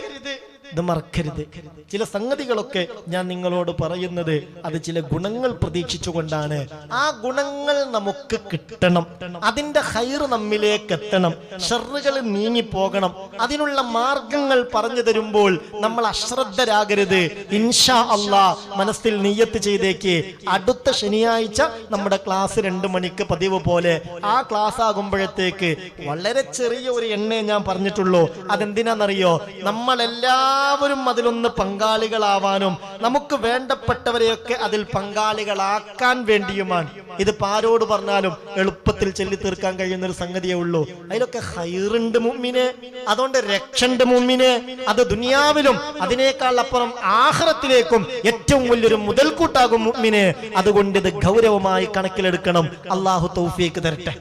Speaker 1: ഇത് മറക്കരുത്. ചില സംഗതികളൊക്കെ ഞാൻ നിങ്ങളോട് പറയുന്നത് അത് ചില ഗുണങ്ങൾ പ്രതീക്ഷിച്ചുകൊണ്ടാണ്. ആ ഗുണങ്ങൾ നമുക്ക് കിട്ടണം, അതിന്റെ ഖൈർ നമ്മിലേക്ക് എത്തണം, ഷർറുകൾ നീങ്ങിപ്പോകണം. അതിനുള്ള മാർഗങ്ങൾ പറഞ്ഞു തരുമ്പോൾ നമ്മൾ അശ്രദ്ധരാകരുത്. ഇൻഷാ അല്ലാഹ് മനസ്സിൽ നിയ്യത്ത് ചെയ്തേക്ക്. അടുത്ത ശനിയാഴ്ച നമ്മുടെ ക്ലാസ് 2 മണിക്ക് പതിവ് പോലെ ആ ക്ലാസ് ആകുമ്പോഴത്തേക്ക് വളരെ ചെറിയ ഒരു എണ്ണയെ ഞാൻ പറഞ്ഞിട്ടുള്ളൂ. അതെന്തിനാണെന്നറിയോ? നമ്മളെല്ലാവരും അതിലൊന്ന് പങ്കാളികളാവാനും നമുക്ക് വേണ്ടപ്പെട്ടവരെയൊക്കെ അതിൽ പങ്കാളികളാക്കാൻ വേണ്ടിയുമാണ്. ഇത് ആരോട് പറഞ്ഞാലും എളുപ്പത്തിൽ ചൊല്ലി തീർക്കാൻ കഴിയുന്ന ഒരു സംഗതിയേ ഉള്ളൂ. അതിലൊക്കെ ഖൈറുണ്ട് മുഅ്മിനെ. അതുകൊണ്ട് അതുകൊണ്ട് രക്ഷണ്ട് മുഅ്മിനെ, അത് ദുനിയാവിലും അതിനേക്കാൾ അപ്പുറം ആഖിറത്തിലേക്കും ഏറ്റവും വലിയൊരു മുതൽക്കൂട്ടാകും മുഅ്മിനെ. അതുകൊണ്ട് ഇത് ഗൗരവമായി കണക്കിലെടുക്കണം. അല്ലാഹു തൗഫീഖ് തരട്ടെ,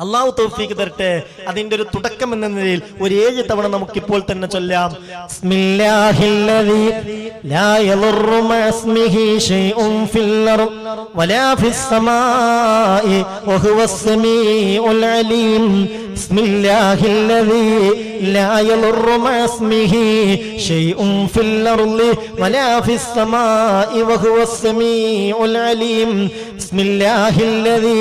Speaker 1: അല്ലാഹു തൗഫീഖ് തരട്ടെ. അതിന്റെ ഒരു തുടക്കം എന്ന നിലയിൽ ഒരു 7 തവണ നമുക്കിപ്പോൾ തന്നെ ചൊല്ലാം. ബിസ്മില്ലാഹില്ലദീ ലാ യദുറു മഅസ്മിഹി ശൈഉൻ ഫിൽ അർദ് വലാ ഫിസ് സമാഇ വഹുവസ് സമീഉൽ അലീം. ബിസ്മില്ലാഹില്ലദീ ലാ യദുറു മഅസ്മിഹി ശൈഉൻ ഫിൽ അർദ് വലാ ഫിസ് സമാഇ വഹുവസ് സമീഉൽ അലീം. ബിസ്മില്ലാഹില്ലദീ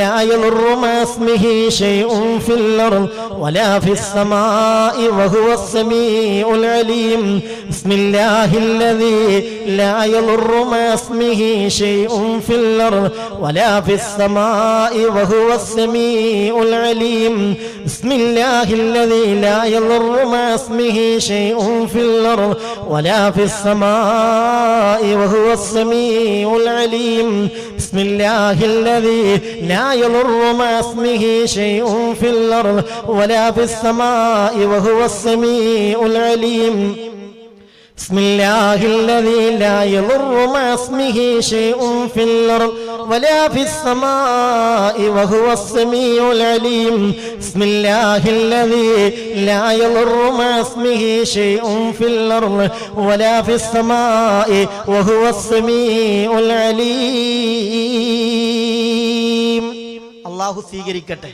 Speaker 1: ലാ യദുറു മഅസ്മിഹി شيء في الأرض ولا في السماء وهو السميع العليم. بسم الله الذي لا يضر مع اسمه شيء في الأرض ولا في السماء وهو السميع العليم. بسم الله الذي لا يضر مع اسمه شيء في الأرض ولا في السماء وهو السميع العليم. بسم الله الذي لا يضر مع اسمه شيء في الأرض ولا في السماء وهو السميع العليم. بسم الله الذي لا يضر مع اسمه شيء في الأرض ولا في السماء وهو السميع العليم. بسم الله الذي لا يضر مع اسمه شيء في الأرض ولا في السماء وهو السميع العليم. അല്ലാഹു സ്വീകരിക്കട്ടെ.